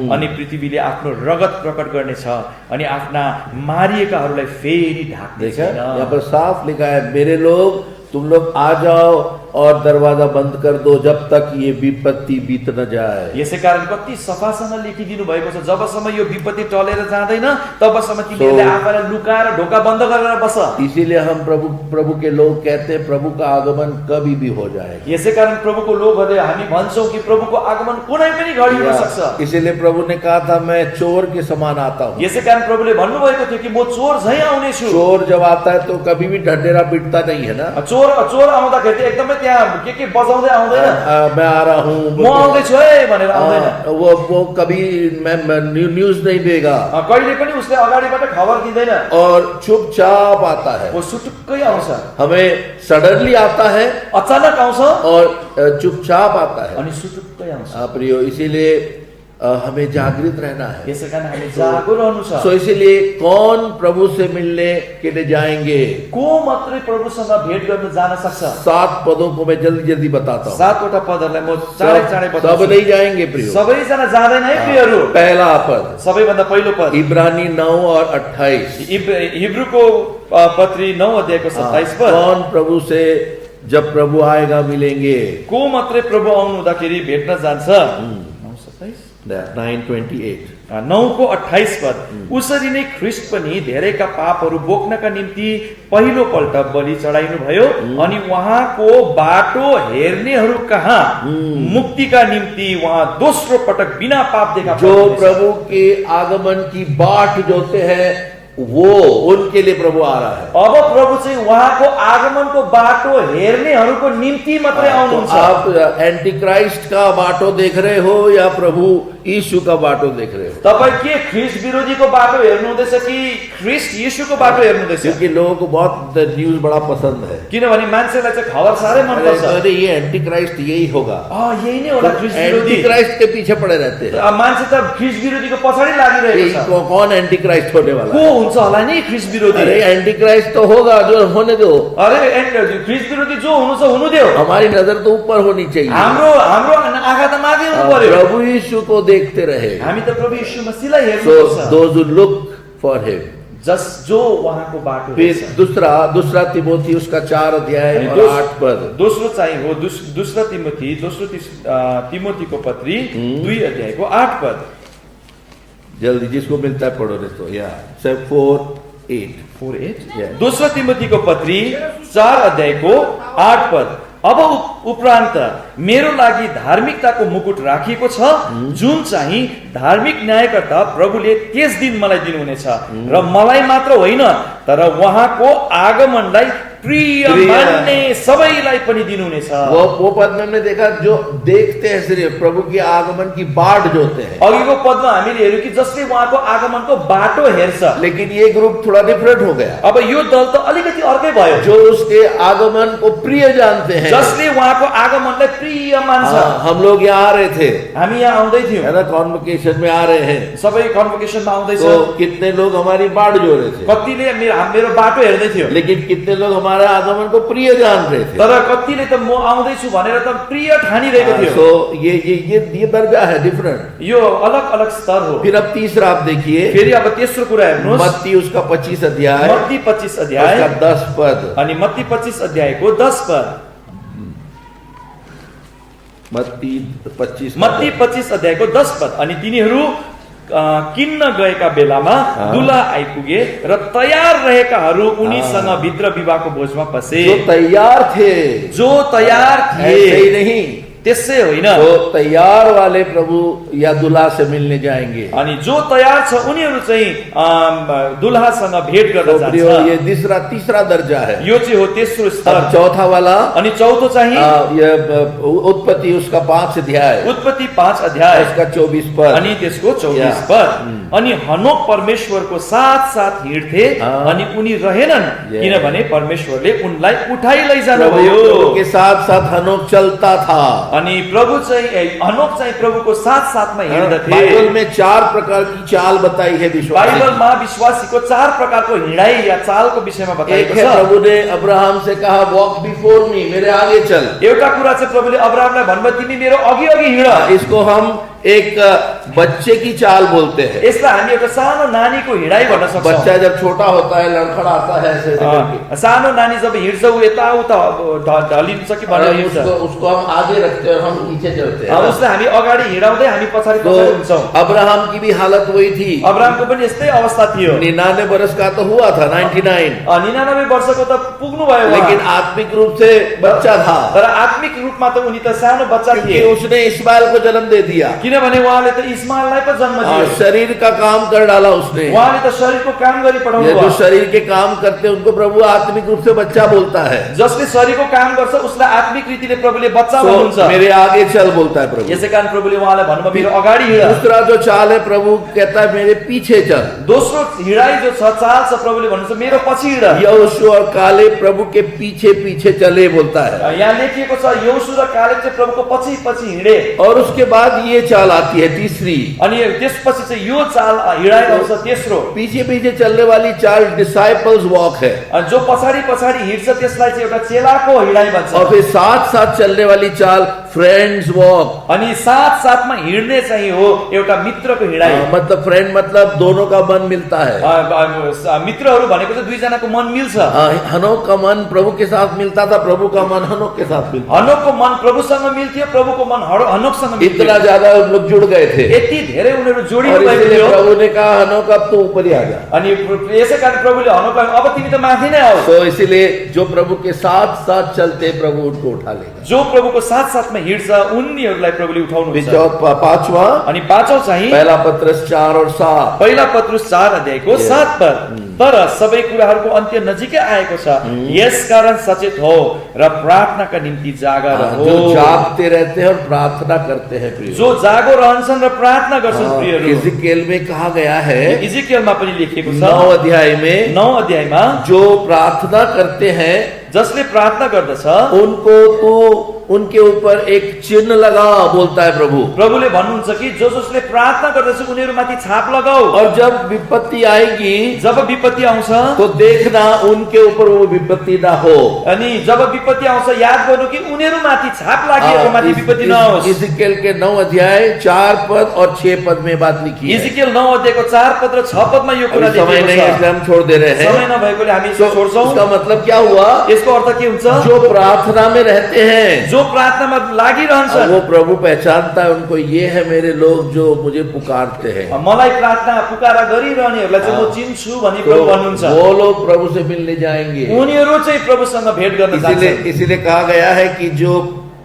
अनि पृथ्वीले आफ्नो रगत प्रकट गर्नेछ अनि आफ्ना मारिएकाहरूलाई फेरि ढाक्दैछ। यहाँ पर साफ लिखा है, मेरे लोग तुम लोग आ जाओ और दरवाजा बंद कर दो जब तक ये विपत्ति बीत न जाए। यसै कारण कति सफासँग लेखिदिनु भएको छ, जबसम्म यो विपत्ति टलेर जाँदैन तबसम्म तिमीहरूले आफैलाई लुकाएर ढोका बन्द गरेर बस। इसीलिए हम प्रभु के लोग कहते हैं प्रभु का आगमन कभी भी हो जाएगा। यसै कारण प्रभुको लोकहरूले हामी भन्छौँ कि प्रभुको आगमन कुनै पनि घडी हुन सक्छ। इसीलिए प्रभु ने कहा था मैं चोर के समान आता हूँ। यसै कारण प्रभुले भन्नुभएको थियो कि म चोर झैं आउने छु। चोर जब आता है तो कभी भी ढंढेरा पिटता नहीं है ना। चोर आउँदाखेरि चाहिँ एकदमै त्यहाँ के बजाउँदै आउँदैन, मैं आ रहा हूँ, म आउँदैछु है भनेर आउँदैन। वो कभी न्यूज नहीं देगा, कहिले पनि उसले अगाडिबाट खबर दिँदैन और चुपचाप आता है। वो सुटुक्कै आउँछ, हमें सडनली आता है अचानक आउँछ और चुपचाप आता है। अनि सुटुक्कै आउँछ। प्रियो, इसीलिए हमें जागृत रहना है। यसै कारण हामी जागो रहनु छ। सो इसीलिए कौन प्रभु से मिलने के लिए जाएंगे? को मात्रै प्रभुसँग भेट गर्न जान सक्छ? 7 पदों को मैं जल्दी जल्दी बताता हूँ। 7 वटा पदहरूलाई म चाँडै बताउँछु। सब नहीं जाएंगे प्रियो, सबैजना जाँदैन है प्रियहरू। पहला पद, सबैभन्दा पहिलो पद इब्रानी 9 और 28, हिब्रूको पत्री 9 अध्यायको 27 पद। कौन प्रभु से जब प्रभु आएगा मिलेंगे? को मात्रै प्रभु आउनु हुँदाखेरि भेट्न जान्छ? 9:28 9को 28 पद। उसरी नै ख्रीष्ट पनि धेरैका पापहरू बोक्नका निम्ति पहिलो पल्ट बलि चढाइनु भयो अनि उहाँको बाटो हेर्नेहरू कहाँ मुक्तिका निम्ति उहाँ दोस्रो पटक बिना पाप देखा। जो प्रभु के आगमन की बाट जोते हैं वो उनके लिए प्रभु आ रहा है। अब प्रभु चाहिँ उहाँको आगमनको बाटो हेर्नेहरूको निम्ति मात्रै आउनुहुन्छ। आप एंटी क्राइस्ट का बाटो देख रहे हो या प्रभु यीशु का बाटो देख रहे हो? तपाईँ के ख्रीष्ट विरोधीको बाटो हेर्नु हुँदैछ कि ख्रीष्ट यीशुको बाटो हेर्नु हुँदैछ? क्योंकि लोगों को बहुत न्यूज बड़ा पसंद है, किनभने मान्छेलाई चाहिँ खबर साह्रै मन पर्छ। अरे ये एंटी क्राइस्ट यही होगा, यही नै होला ख्रीष्ट विरोधी। एंटी क्राइस्ट के पीछे पड़े रहते हैं। मान्छे त ख्रीष्ट विरोधीको पछाडि लागिरहेको छ। कौन एंटी क्राइस्ट होने वाला को हुन्छ होला नि ख्रीष्ट विरोधी? अरे एंटी क्राइस्ट तो होगा, जो होने दो। अरे ख्रीष्ट विरोधी जो हुनु छ हुनु देऊ। हमारी नजर तो ऊपर होनी चाहिए। हाम्रो आँखा त माथि हुनु पर्यो। प्रभु यीशु को देखते रहे। हामी त प्रभु यीशु मसीहलाई हेर्नुपर्छ। those who look for him, जो उहाँको बाटो। फिर दूसरा तिमोथी उसका 4 अध्याय और 8 पद। दोस्रो चाहिँ हो दोस्रो तिमोथीको पत्री 2 अध्यायको 8 पद। जल्दी जिसको मिलता है पढ़ो तो या 4:8 दोस्रो तिमोथीको पत्री 4 अध्यायको 8 पद। अब उपरान्त मेरो लागि धार्मिकताको मुकुट राखिएको छ जुन चाहिँ धार्मिक न्यायकर्ता प्रभुले त्यस दिन मलाई दिनुहुनेछ र मलाई मात्र होइन तर उहाँको आगमनलाई प्रिय मान्ने सबैलाई पनि दिनुहुनेछ। वो पद में हमने देखा जो देखते हैं सिर्फ प्रभु के आगमन की बाट जोते हैं। अघिको पदमा हामीले हेर्यौं कि जसले उहाँको आगमनको बाटो हेर्छ। लेकिन ये ग्रुप थोड़ा डिफरेंट हो गया। अब यो दल त अलिकति अर्कै भयो। जो उसके आगमन को प्रिय जानते हैं, जसले उहाँको आगमनलाई प्रिय मान्छ। हम लोग यहाँ आ रहे थे, हामी यहाँ आउँदै थियौं, है ना, कन्वोकेशन में आ रहे हैं, सबै कन्वोकेशनमा आउँदै छ। तो कितने लोग हमारी बाट जो रहे थे, कतिले मेरो बाटो हेर्दै थियो। लेकिन कितने लोग हमारे आगमन को प्रिय जान रहे थे। तर कतिले त म आउँदै छु भनेर त प्रिय ठानिरहेको थियो। तो ये दर्जा है डिफरेंट, यो अलग अलग स्तर हो। फिर अब तीसरा आप देखिए, फेरि अब तेस्रो कुरा हेर्नुहोस्, मत्ती उसका 25 अध्याय, मत्ती 25 अध्याय उसका 10 पद, अनि मत्ती 25 अध्यायको 10 पद। मत्ती 25 अध्यायको 10 पद। अनि तिनीहरू किन्न गएका बेलामा दुला आइपुगे र तयार रहेकाहरू उनीसँग भित्र विवाहको भोजमा पसे। जो तैयार थे, जो तयार थे, ऐसे ही नहीं, त्यसै होइन। तो तैयार वाले प्रभु या दुल्हा से मिलने जाएंगे। अनि जो तयार छ उनीहरू चाहिँ दुल्हासँग भेट गर्न तो प्रियो, जान्छ। ये तीसरा दर्जा है। यो चाहिँ हो तेस्रो अब स्तर। चौथा वाला अनि चौथो चाहिँ ये उत्पत्ति उसका 5 अध्याय, उत्पत्ति 5 अध्याय उसका 24 पद। अनि त्यसको 24 पद। अनि हनोक परमेश्वरको साथ साथ हिँड्थे अनि उनी रहेनन्, किनभने परमेश्वरले उनलाई उठाइ लैजानु भयो। प्रभु के साथ साथ हनोक चलता था। अनि प्रभु चाहिँ हनोक चाहिँ प्रभुको साथ साथमा हिँड्दथे। बाइबल में 4 प्रकार की चाल बताई है विश्वासी। बाइबलमा विश्वासीको 4 प्रकारको हिँडाइ या चालको विषयमा एक बताइएको है, छ। प्रभु ने अब्राहम से कहा वॉक बिफोर मी, मेरे आगे चल। एउटा कुरा चाहिँ प्रभुले अब्राहमलाई भन्नुभयो तिमी मेरो अघि अघि हिँड। इसको हम एक बच्चे की चाल बोलते हैं। यसलाई हामी एउटा सानो नानीको हिँडाइ भन्न सक्छौँ। बच्चा जब छोटा होता है लड़खड़ाता है ऐसे करके, सानो नानी जब हिँड्छ ऊ यताउता ढलिन्छ कि भनेर हिँड्छ। उसको हम आगे रखते हैं और हम पीछे चलते हैं। उसलाई हामी अगाडि हिँडाउँदै हामी पछाडि तो पछाडि हुन्छौँ। अब्राहम की भी हालत वही थी। अब्राहमको पनि यस्तै अवस्था थियो। 99 वर्ष का तो हुआ था, 99, 99 वर्षको त पुग्नु भयो उहाँ। लेकिन आत्मिक रूप से बच्चा था, तर आत्मिक रूपमा त उनी त सानो बच्चा क्योंकि थिए। उसने इस्माइल को जन्म दे दिया। किनभने उहाँले त इस्माइललाई पो जन्म दियो। शरीर का काम कर डाला उसने। उहाँले त शरीरको काम गरी पठाउनु ये जो भयो। शरीर के काम करते हैं उनको प्रभु आत्मिक रूप से बच्चा बोलता है। जसले शरीरको काम गर्छ उसलाई आत्मिक रीतिले प्रभुले बच्चा तो भन्नुहुन्छ। मेरे आगे चल बोलता है प्रभु। यसै कारण प्रभुले उहाँलाई भन्नुभयो मेरो अगाडि हिँड। दूसरा जो चाल है प्रभु कहता है मेरे पीछे चल। दोस्रो हिँडाइ जो छ चाल छ प्रभुले भन्नुहुन्छ मेरो पछि हिँड। यहोशू और काले प्रभु के पीछे पीछे चले बोलता है। यहाँ लेखिएको छ यहोशू र कालेब चाहिँ प्रभुको पछि पछि हिँडे। और उसके बाद ये चाल आती है तीसरी। अनि त्यसपछि चाहिँ यो चाल हिँडाइ आउँछ तेस्रो। पीछे पीछे चलने वाली चाल डिसाइपल्स वॉक है। अनि जो पछाडि पछाडि हिँड्छ त्यसलाई चाहिँ एउटा चेलाको हिँडाइ भन्छ। और फिर साथ साथ चलने वाली चाल फ्रेंड्स वॉक। अनि साथ साथमा हिँड्ने चाहिँ हो एउटा मित्रको हिँडाइ। मतलब फ्रेंड मतलब दोनों का मन मिलता है। मित्रहरू भनेको चाहिँ दुईजनाको मन मिल्छ। हनोक का मन प्रभु के साथ मिलता था, प्रभु का मन हनोक के साथ मिलता। हनोकको मन प्रभुसँग मिल्थ्यो, प्रभुको मन हनोकसँग मिल्थ्यो। इतना ज्यादा उन लोग जुड़ गए थे। यति धेरै उनीहरू और जोडिनु भएको इसलिए थियो। प्रभु ने कहा हनोक अब तू ऊपर ही आ जा। अनि यसै कारण प्रभुले हनोकलाई अब तिमी त माथि नै आऊ। तो इसीलिए जो प्रभु के साथ साथ चलते प्रभु उनको उठा लेगा। जो प्रभुको साथ साथमा हिँड्छ उनीहरूलाई प्रभुले उठाउनुहुन्छ। पांचवा अनि पाँचौं चाहिँ पहला पत्रस 4 और 7। पहिला पत्रुस 4 अध्यायको 7 पद। तर सबै कुराहरूको अन्त्य नजिकै आएको छ, यसकारण सचेत हो र प्रार्थनाका निम्ति जागा रहो। जो जागते रहते हैं और प्रार्थना करते हैं प्रिय। जो जागो रहन्छन् र प्रार्थना गर्छन् प्रियहरू। इज़िकिएल में कहा गया है, इजिकियलमा पनि लेखिएको छ 9 अध्याय में, 9 अध्यायमा जो प्रार्थना करते हैं जसले प्रार्थना गर्दछ उनको तू उनके ऊपर एक चिन्ह लगा बोलता है प्रभु। प्रभुले भन्नुहुन्छ कि जो जसले प्रार्थना गर्दछ उनीहरूमाथि छाप लगाऊ। और जब विपत्ति आएगी जब विपत्ति आउँछ तो देखना उनके ऊपर वो विपत्ति ना हो। अनि जब विपत्ति आउँछ याद गर्नु कि उनीहरूमाथि छाप लागेको माथि विपत्ति नहोस्। इज़िकिएल के 9 अध्याय 4 पद और 6 पद में बात लिखी है। इजिकियल 9 अध्यायको 4 पद र 6 पदमा यो कुरा अभी समय लेखिएको नहीं छ। है इसलिए हम छोड़ दे रहे समय हैं। नभएकोले हामी तो यसो छोड्छौं। उसका मतलब क्या हुआ? यसको अर्थ के हुन्छ? जो प्रार्थना में रहते हैं, जो प्रार्थनामा लागिरहन्छन् वो प्रभु पहचानता है उनको, ये है मेरे लोग जो मुझे पुकारते हैं। मलाई प्रार्थना पुकारा गरिरहनेहरूलाई चाहिँ म चिन्छु भनी तो प्रभु भन्नुहुन्छ। वो लोग प्रभु से मिलने जाएंगे। उनीहरू चाहिँ प्रभुसँग भेट गर्न जान्छन्। इसीलिए कहा गया है कि जो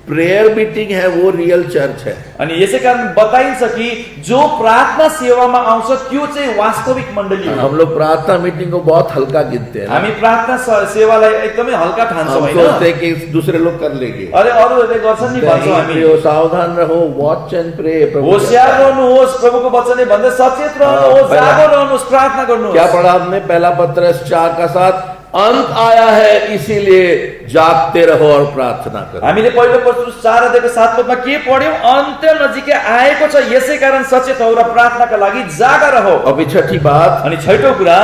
प्रेयर मीटिंग है वो रियल चर्च है। अनि यसै कारण बताइन्छ कि जो प्रार्थना सेवामा आउँछ त्यो चाहिँ वास्तविक मण्डली हो। हम लोग प्रार्थना मीटिंग को बहुत हल्का गिनते हैं। हामी प्रार्थना सेवालाई एकदमै हल्का ठान्छौँ हम हैन। सोचते हैं कि दूसरे लोग कर लेंगे। अरे अरूहरूले गर्छन् नि भन्छौँ हामी। प्रियो, सावधान रहो, वॉच एंड प्रे। होशियार रहनुहोस्, प्रभुको वचनले भन्दै सचेत रहनुहोस्, जागो रहनुहोस्, प्रार्थना गर्नुहोस्। क्या पढ़ा हमने? पहला पत्रस 4 का 7, अंत आया है इसीलिए जागते रहो और प्रार्थना करो। हामीले पहिलो पत्रुस 4 अध्यायको 7 पदमा के पढ्यौं? अन्त्य नजिकै आएको छ, यसै कारण सचेत हो र प्रार्थनाका लागि जागा रहो। अभी छठी बात, अनि छैटौं कुरा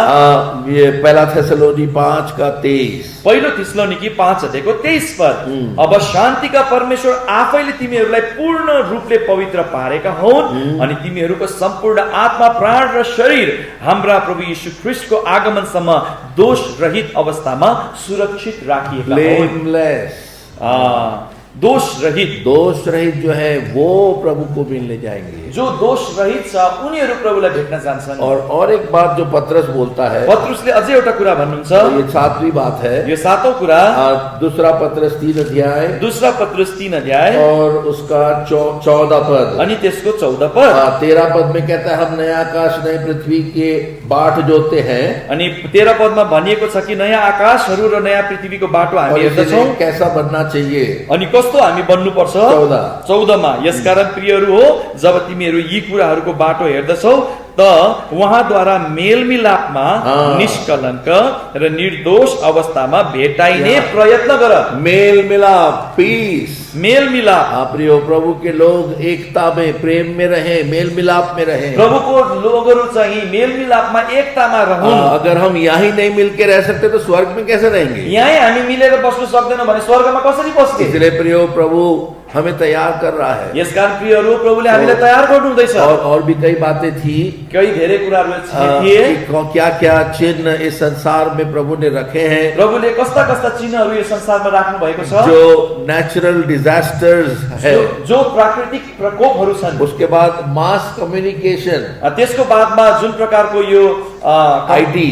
ये पहला थेसलोनी 5 का 23। पहिलो थिस्सलुनीकी 5 अध्यायको 23 पद। अब शान्तिका परमेश्वर आफैले तिमीहरूलाई पूर्ण रूपले पवित्र पारेका हुन् अनि तिमीहरूको सम्पूर्ण आत्मा, प्राण र शरीर हाम्रा प्रभु यीशु ख्रीष्टको आगमनसम्म दोष रहित अवस्थामा सुरक्षित राखिएका हुन्। ब्लेमलेस, दोष रहित दोष रहित जो है वो प्रभु को मिलने जाएंगे। जो दोष रहित छ उनीहरू प्रभुलाई भेट्न जान्छन्। और एक बात जो पतरस बोलता है, पत्रुसले अझै एउटा कुरा भन्नुहुन्छ, तो ये 7वीं बात है। यो 7औं कुरा, दूसरा पतरस 3 अध्याय, दूसरा पत्रुस 3 अध्याय और उसका 14 पद, अनि त्यसको 14 पद। 13 पद में कहता है हम नया आकाश नई पृथ्वी के बाट जोते हैं, अनि 13 पदमा भनिएको छ कि नयाँ आकाशहरू र नयाँ पृथ्वीको बाटो और हामी हेर्दछौँ इसलिए कैसा बनना चाहिए। अनि कस्तो हामी बन्नुपर्छ। 14 मा, यसकारण प्रियहरू हो, जब तिमीहरू यी कुराहरूको बाटो हेर्दछौ त उहाँद्वारा मेलमिलापमा निष्कलङ्क र निर्दोष अवस्थामा भेटाइने प्रयत्न गर। मेल मिलाप, पीस, मेलमिलाप। प्रियो प्रभु के लोग एकता में प्रेम में रहे, मेल मिलाप में रहे। प्रभुको लोगहरू चाहिँ मेलमिलापमा एकतामा रहौँ। अगर हम यहीं नहीं मिल के रह सकते तो स्वर्ग में कैसे रहेंगे। यहीँ हामी मिलेर बस्नु सक्दैनौँ भने स्वर्गमा कसरी बस्ने। इसलिए प्रियो प्रभु हमें तैयार कर रहा है। यसकारण प्रियहरू प्रभुले हामीलाई तयार गर्नु हुँदैछ। और भी कई बातें थी, कई धेरै कुराहरू थिए, क्या क्या चिन्ह इस संसार में प्रभु ने रखे हैं, प्रभुले कस्ता कस्ता चिन्हहरू यो संसारमा राख्नु भएको छ, जो नेचुरल डिजास्टर्स है, जो प्राकृतिक प्रकोपहरू छन्। उसके बाद मास कम्युनिकेशन, त्यसको बादमा जुन प्रकारको यो आईटी,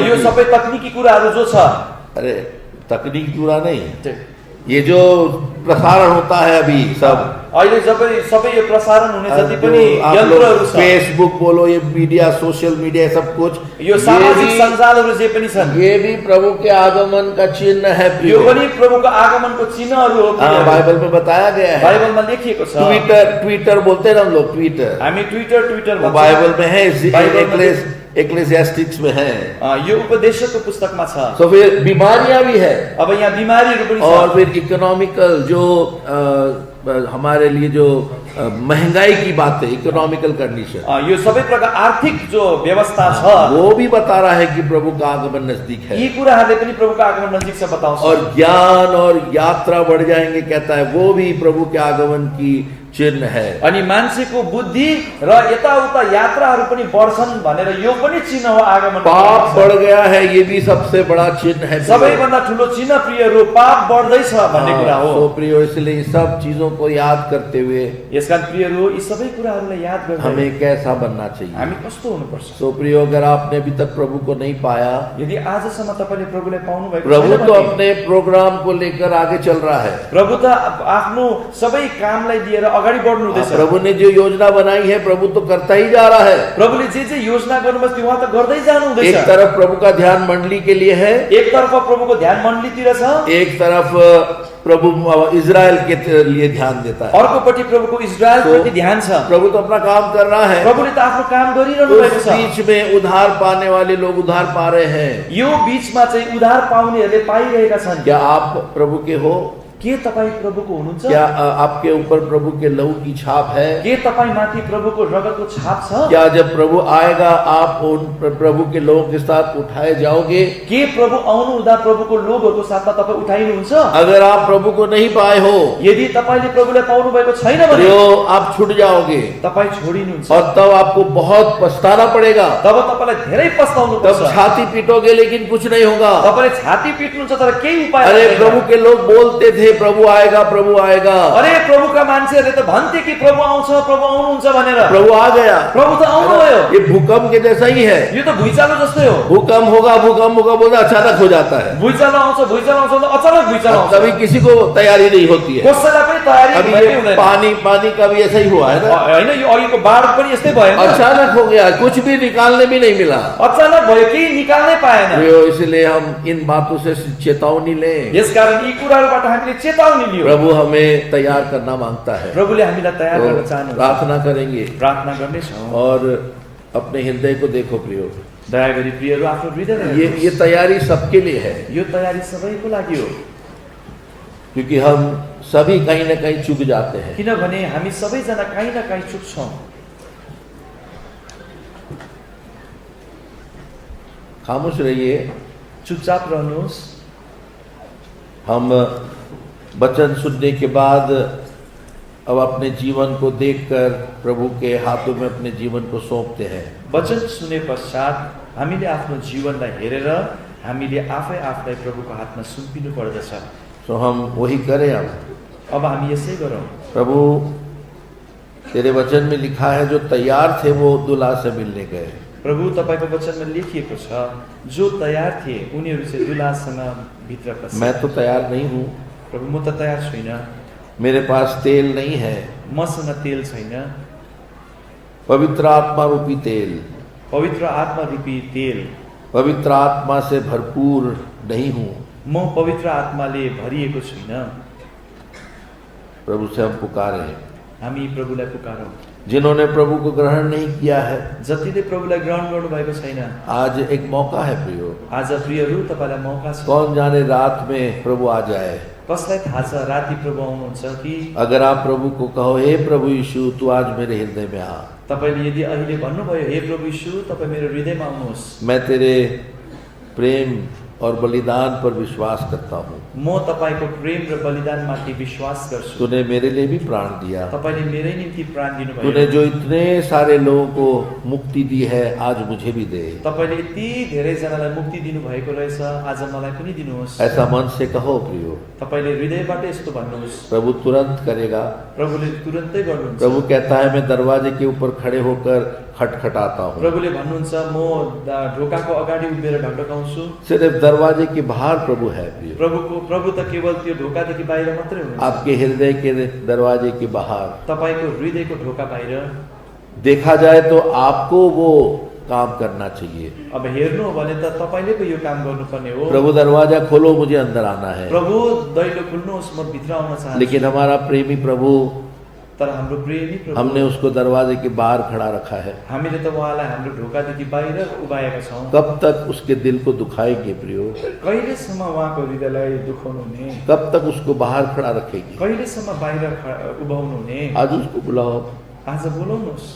यो सबै तकनिकी कुराहरू जो छ, अरे तकनीक पूरा नहीं, ये जो प्रसारण होता है अभी सब, अहिले सबै यो प्रसारण हुने जति पनि यन्त्रहरू छ, फेसबुक बोलो, ये मीडिया, सोशल मीडिया, सब कुछ, यो सामाजिक सञ्जालहरू जे पनि छन्, ये भी प्रभु के आगमन का चिन्ह है। यो पनि प्रभुको आगमनको चिन्हहरू हो। बाइबल में बताया गया है, बाइबलमा लेखिएको छ। ट्विटर बोलते हैं हम लोग, ट्विटर, हामी ट्विटर भन्छौँ, बाइबल में है, एक्लेसियास्टिक्स में है, यो उपदेशकको पुस्तकमा छ। तो फिर बीमारियां भी है, अब यहाँ बिमारीहरू पनि छ, और फिर इकोनॉमिकल जो हमारे लिए जो महंगाई की बात है, इकोनॉमिकल कंडीशन, यो सबै प्रकार आर्थिक जो व्यवस्था छ, वो भी बता रहा है कि प्रभु का आगमन नजदीक है। यी कुराहरूले पनि प्रभुको आगमन नजिक छ बताउँछ। और ज्ञान और यात्रा बढ़ जाएंगे कहता है, वो भी प्रभु के आगमन की चिन्ह है। अनि मान्छेको बुद्धि र यताउता यात्राहरू पनि बढ्छन् भनेर यो पनि चिन्ह हो आगमन। पाप बढ़ गया है, ये भी सबसे बड़ा चिन्ह है। सबैभन्दा ठुलो चिन्ह प्रियहरू पाप बढ्दैछ भन्ने कुरा हो। तो प्रियो, इसलिए सब चीजों को याद करते हुए यसका प्रियहरू यी सबै कुराहरूलाई याद गर्दै हमें कैसा बनना चाहिए, हामी कस्तो हुनुपर्छ। सो प्रियो, अगर आपने अभी तक प्रभु को नहीं पाया, यदि आजसम्म तपाईले प्रभुलाई पाउनु भएको प्रभु तो अपने प्रोग्राम को लेकर आगे चल रहा है। प्रभु त आफ्नो सबै कामलाई लिएर अगाडि बढ्नु हुँदैछ। प्रभु ने जो योजना बनाई है, प्रभु तो करता ही जा रहा है। प्रभुले जे योजना गर्नुभएको थियो उहाँ त गर्दै जानु हुँदैछ। एक तरफ प्रभु का ध्यान मंडली के लिए है, एक तरफ प्रभुको ध्यान मण्डलीतिर छ, एक तरफ प्रभु इजराइल के लिए ध्यान देता है, अर्कोपट्टि प्रभुको इजरायलप्रति ध्यान छ। प्रभु तो अपना काम कर रहा है, प्रभुले त आफ्नो काम गरिरहनु भएको छ। बीच में उधार पाने वाले लोग उधार पा रहे हैं। यो बीचमा चाहिँ उधार पाउनेहरूले पाइरहेका छन्। क्या आप प्रभु के हो? के तपाईँ प्रभुको हुनुहुन्छ? क्या आपके ऊपर प्रभु के लहू की छाप है? के तपाईँ माथि प्रभुको रगतको छाप छ? क्या जब प्रभु आएगा आप उन प्रभु के लोगों के साथ उठाए जाओगे? के प्रभु आउनु हुँदा प्रभुको लोगहरूको साथमा तपाईँ उठाइनुहुन्छ? अगर आप प्रभु को नहीं पाए हो, यदि तपाईले प्रभुलाई पाउनु भएको छैन भने आप छूट जाओगे, तपाईँ छोडिनुहुन्छ, और तब आपको बहुत पछताना पड़ेगा। तब तपाईलाई धेरै पछताउनु पर्छ। तब छाती पीटोगे लेकिन कुछ नहीं होगा। तपाईले छाती पिट्नुहुन्छ तर केही उपाय अरे छैन। प्रभु के लोग बोलते थे प्रभु आएगा, प्रभु आएगा। अरे प्रभुका मान्छेहरूले त भन्थे कि प्रभु आउँछ, प्रभु आउनुहुन्छ भनेर। प्रभु आ गया, प्रभु त आउनुभयो। ये भूकंप के जैसा ही है, यो त भुइँचालो जस्तै हो। भूकंप होगा बोला अचानक हो जाता है। भुइँचालो आउँछ त अचानक भुइँचालो आउँछ। कभी किसी को तैयारी नहीं होती है। कसैलाई पनि तयारी भएकै हुँदैन। पानी का भी ऐसा ही हुआ है ना, हैन? यो अघिको बाढ पनि यस्तै भयो। अचानक हो गया, कुछ भी निकालने भी नहीं मिला, अचानक भयो, केही निकाल्नै पाएन। इसलिए हम इन बातों से चेतावनी लें। यसकारण यी कुराहरूबाट हामीले चेतावनी लियौं। प्रभु हमें तैयार करना मांगता है। प्रभुले हामीलाई तयार गर्न चाहनुहुन्छ। प्रार्थना करेंगे, प्रार्थना गर्नेछौँ। और अपने हृदय को देखो प्रियो, दया गरी प्रियहरू आफ्नो हृदय ये तैयारी सबके लिए है। यो तयारी सबैको लागि हो। क्योंकि हम सभी कहीं न कहीं चूक जाते हैं। किनभने हामी सबैजना कहीँ न कहीँ चुक्छौँ। खामोश रहिए, चुपचाप रहनुहोस्। हम वचन सुनने के बाद अब अपने जीवन को देखकर प्रभु के हाथों में अपने जीवन को सौंपते हैं। वचन सुने पश्चात हामीले आफ्नो जीवनलाई हेरेर हामीले आफै आफूलाई प्रभुको हातमा सुम्पिनु पर्दछ। तो हम वही करें। अब हामी यसै गरौँ। प्रभु तेरे वचन में लिखा है जो तैयार थे वो दुल्हा से मिलने गए। प्रभु तपाईको वचनमा लेखिएको छ, जो तयार थिए उनीहरू चाहिँ दुल्हासँग भित्र पसे। मैं तो तैयार नहीं हूँ, प्रभु म त तयार छुइनँ, मेरे पास तेल नहीं है, मसँग तेल छैन, पवित्र आत्मा रूपी तेल, पवित्र आत्मा रूपी तेल, पवित्र आत्मा से भरपूर नहीं हूँ। म पवित्र आत्माले भरिएको छुइनँ। प्रभु से हम पुकारे, हामी प्रभुलाई पुकारौँ। जिन्होंने प्रभु को ग्रहण नहीं किया है, जतिले प्रभुलाई ग्रहण गर्नुभएको छैन, आज एक मौका है प्रियो। आज प्रियहरू तपाईलाई मौका छ। कौन जाने रात में प्रभु आ जाए। कसलाई थाहा छ राति प्रभु आउनुहुन्छ कि। अगर आप प्रभु को कहो, हे प्रभु यीशु तू आज मेरे हृदय में आ, तपाईले यदि अहिले भन्नुभयो, हे प्रभु यीशु तपाईँ मेरो हृदयमा आउनुहोस्, मैं तेरे प्रेम और बलिदान पर विश्वास करता हूँ, म तपाईको प्रेम र बलिदानमाथि विश्वास गर्छु। तूने मेरे लिए भी प्राण दिया, तपाईले मेरै निम्ति प्राण दिनुभयो। तूने जो इतने सारे लोगों को मुक्ति दी है आज मुझे भी दे। तपाईले यति धेरै जनालाई मुक्ति दिनु भएको रहेछ, आज मलाई पनि दिनुहोस्। ऐसा मन से कहो प्रियो, तपाईले हृदयबाट यस्तो भन्नुहोस्। प्रभु तुरंत करेगा। प्रभुले तुरन्तै गर्नुहुन्छ। प्रभु कहता है मैं दरवाजे के ऊपर खड़े होकर खटखटाता हूँ। प्रभुले भन्नुहुन्छ म ढोकाको अगाडि उभिएर ढकढकाउँछु। सिर्फ दरवाजे के बाहर प्रभु है प्रियो। प्रभु त केवल त्यो ढोकादेखि बाहिर मात्रै हुनुहुन्छ। आपके हृदय के दरवाजे के बाहर, तपाईको हृदयको ढोका बाहिर। देखा जाए तो आपको वो काम करना चाहिए। अब हेर्नु हो भने त तपाईले पो यो काम गर्नुपर्ने हो। प्रभु दरवाजा खोलो, मुझे अंदर आना है। प्रभु दैलो खोल्नुहोस्, म भित्र आउन चाहन्छु। लेकिन हमारा प्रेमी प्रभु, तर हाम्रो प्रेमी प्रभु, हमने उसको दरवाजे के बाहर खड़ा रखा है। हामीले त उहाँलाई हाम्रो ढोकादेखि बाहिर उभाएका छौं। कब तक उसके दिल को दुखाएंगे प्रियो? कहिलेसम्म उहाँको हृदयलाई दुखाउनु हुने? कब तक उसको बाहर खड़ा रखेंगे? कहिलेसम्म बाहिर उभाउनु हुने? आज उसको बुलाओ, आज बोलाउनुहोस्।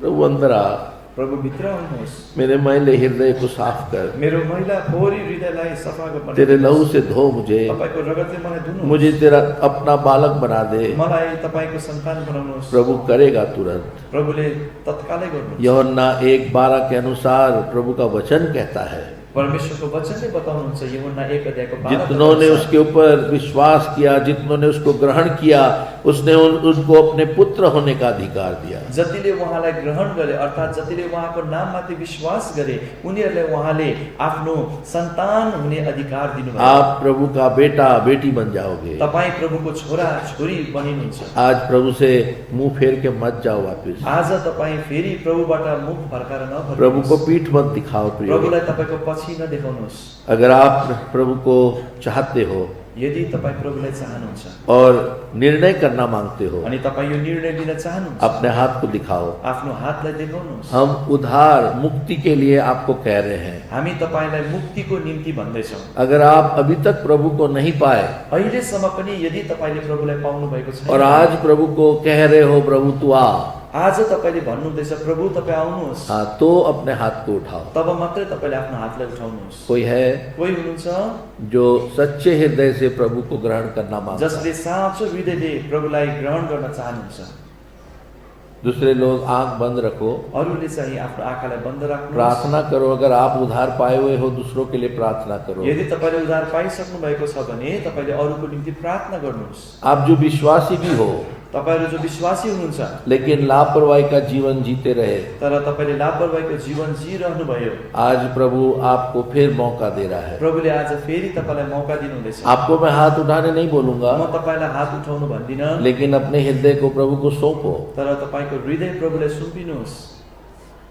प्रभु अंदर आ, प्रभु भित्र आउनुहोस्। मेरे मैले हृदय को साफ कर, मेरो मैला फोहोरी हृदयलाई सफा गर्नु। तेरे लहू से धो मुझे, तपाईको रगतले मलाई धुनु। मुझे तेरा अपना बालक बना दे। मलाई तपाईको सन्तान बनाउनुहोस्। प्रभु करेगा तुरंत। प्रभुले तत्कालै गर्नुहुन्छ। यूहन्ना 1:12 के अनुसार प्रभु का वचन कहता है, परमेश्वरको वचनले बताउनुहुन्छ। यूहन्ना 1:12 जितनों ने उसके ऊपर विश्वास किया, जितनों ने उसको ग्रहण किया, उसने उनको अपने पुत्र होने का अधिकार दिया। जतिले उहाँलाई ग्रहण गरे अर्थात् जतिले उहाँको नाममाथि विश्वास गरे उनीहरूलाई उहाँले आफ्नो सन्तान हुने अधिकार दिनुभयो। आप प्रभु का बेटा बेटी बन जाओगे। तपाईँ प्रभुको छोरा छोरी बनिनुहुन्छ। आज प्रभु से मुंह फेर के मत जाओ वापस। आज तपाईँ फेरि प्रभुबाट मुख फर्काएर नफर्किनुहोस्। प्रभु को पीठ मत दिखाओ प्रिय। प्रभुलाई तपाईको पछि नदेखाउनुहोस्। अगर आप प्रभु को चाहते हो, यदि तपाईँ प्रभुलाई चाहनुहुन्छ और निर्णय करना मांगते हो, अनि तपाईँ यो निर्णय लिन चाहनुहुन्छ, अपने हाथ को दिखाओ। आफ्नो हातलाई देखाउनुहोस्। हम उद्धार मुक्ति के लिए आपको कह रहे हैं। हामी तपाईलाई मुक्तिको निम्ति भन्दैछौँ। अगर आप अभी तक प्रभु को नहीं पाए अहिलेसम्म पनि यदि तपाईले प्रभुलाई पाउनु भएको छैन और आज प्रभु को कह रहे हो प्रभु तू आ, आज तपाईले भन्नुहुँदैछ प्रभु तपाईँ आउनुहोस्, हाँ तो अपने हाथ को उठाओ। तब मात्रै तपाईले आफ्नो हातलाई उठाउनुहोस्। कोई है कोही हुनुहुन्छ जो सच्चे हृदय से प्रभु को ग्रहण करना मांगता है? जसले साँचो हृदयले प्रभुलाई ग्रहण गर्न चाहनुहुन्छ? दूसरे लोग आंख बंद रखो, अरूले चाहिँ आफ्नो आँखालाई बन्द राख्नुहोस्। प्रार्थना करो। अगर आप उद्धार पाए हुए हो दूसरों के लिए प्रार्थना करो। यदि तपाईले उद्धार पाइसक्नु भएको छ भने तपाईले अरूको निम्ति प्रार्थना गर्नुहोस्। आप जो विश्वासी भी हो तपाईहरु जो विश्वासी हुनुहुन्छ लेकिन लापरवाही का जीवन जीते रहे, तर तपाईले लापरवाहीको जीवन जिरहनु भयो, आज प्रभु आपको फिर मौका दे रहा है। प्रभुले आज फेरि तपाईलाई मौका दिनुहुँदैछ। आपको मैं हाथ उठाने नहीं बोलूंगा, म तपाईलाई हात उठाउनु भन्दिन, लेकिन अपने हृदय को प्रभु को सौंपो। तर तपाईको हृदय प्रभुलाई सुम्पिनुहोस्।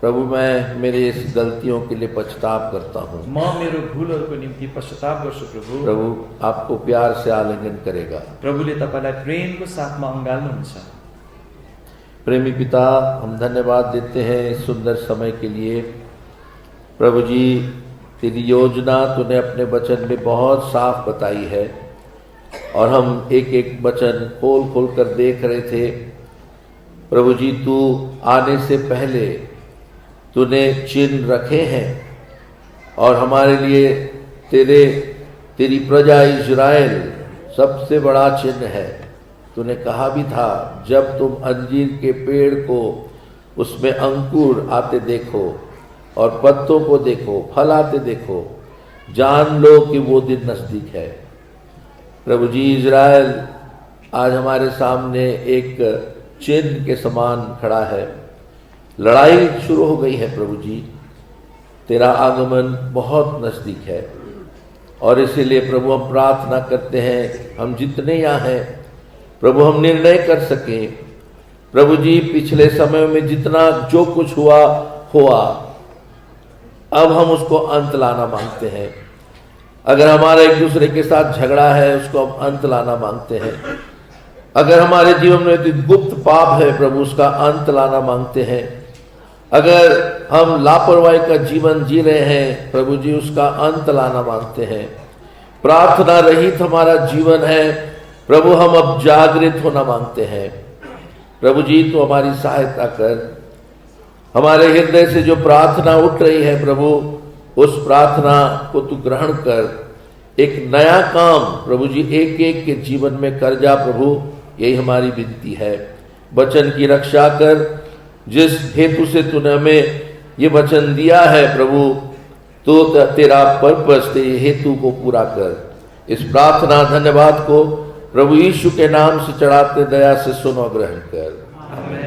प्रभु मैं मेरे इस गलतियों के लिए पछताव करता हूँ। म मेरो भूलहरूको निम्ति पश्चाताप गर्छु प्रभु। प्रभु आपको प्यार से आलिंगन करेगा। प्रभुले तपाईलाई प्रेमको साथमा अँगाल्नुहुन्छ। प्रेमी पिता, हम धन्यवाद देते हैं इस सुंदर समय के लिए। प्रभु जी, तेरी योजना तूने अपने वचन में बहुत साफ बताई है और हम एक एक वचन खोल खोल कर देख रहे थे। प्रभु जी, तू आने से पहले तूने चिन्ह रखे हैं और हमारे लिए तेरी प्रजा इज़राइल सबसे बड़ा चिन्ह है। तूने कहा भी था, जब तुम अंजीर के पेड़ को उसमें अंकुर आते देखो और पत्तों को देखो, फल आते देखो, जान लो कि वो दिन नज़दीक है। प्रभु जी, इज़राइल आज हमारे सामने एक चिन्ह के समान खड़ा है। लड़ाई शुरू हो गई है प्रभु जी, तेरा आगमन बहुत नजदीक है और इसीलिए प्रभु हम प्रार्थना करते हैं, हम जितने यहाँ हैं प्रभु हम निर्णय कर सकें। प्रभु जी पिछले समय में जितना जो कुछ हुआ अब हम उसको अंत लाना मांगते हैं। अगर हमारा एक दूसरे के साथ झगड़ा है उसको हम अंत लाना मांगते हैं। अगर हमारे जीवन में कोई गुप्त पाप है प्रभु उसका अंत लाना मांगते हैं। अगर हम लापरवाही का जीवन जी रहे हैं प्रभु जी उसका अंत लाना मांगते हैं। प्रार्थना रहित हमारा जीवन है प्रभु, हम अब जागृत होना मांगते हैं। प्रभु जी तू हमारी सहायता कर। हमारे हृदय से जो प्रार्थना उठ रही है प्रभु उस प्रार्थना को तू ग्रहण कर। एक नया काम प्रभु जी एक एक के जीवन में कर जा प्रभु, यही हमारी विनती है। वचन की रक्षा कर, जिस हेतु से तूने हमें ये वचन दिया है प्रभु, तो तेरा पर्पस तेरे हेतु को पूरा कर। इस प्रार्थना धन्यवाद को प्रभु यीशु के नाम से चढ़ाते दया से सुनो, ग्रहण कर। आमीन।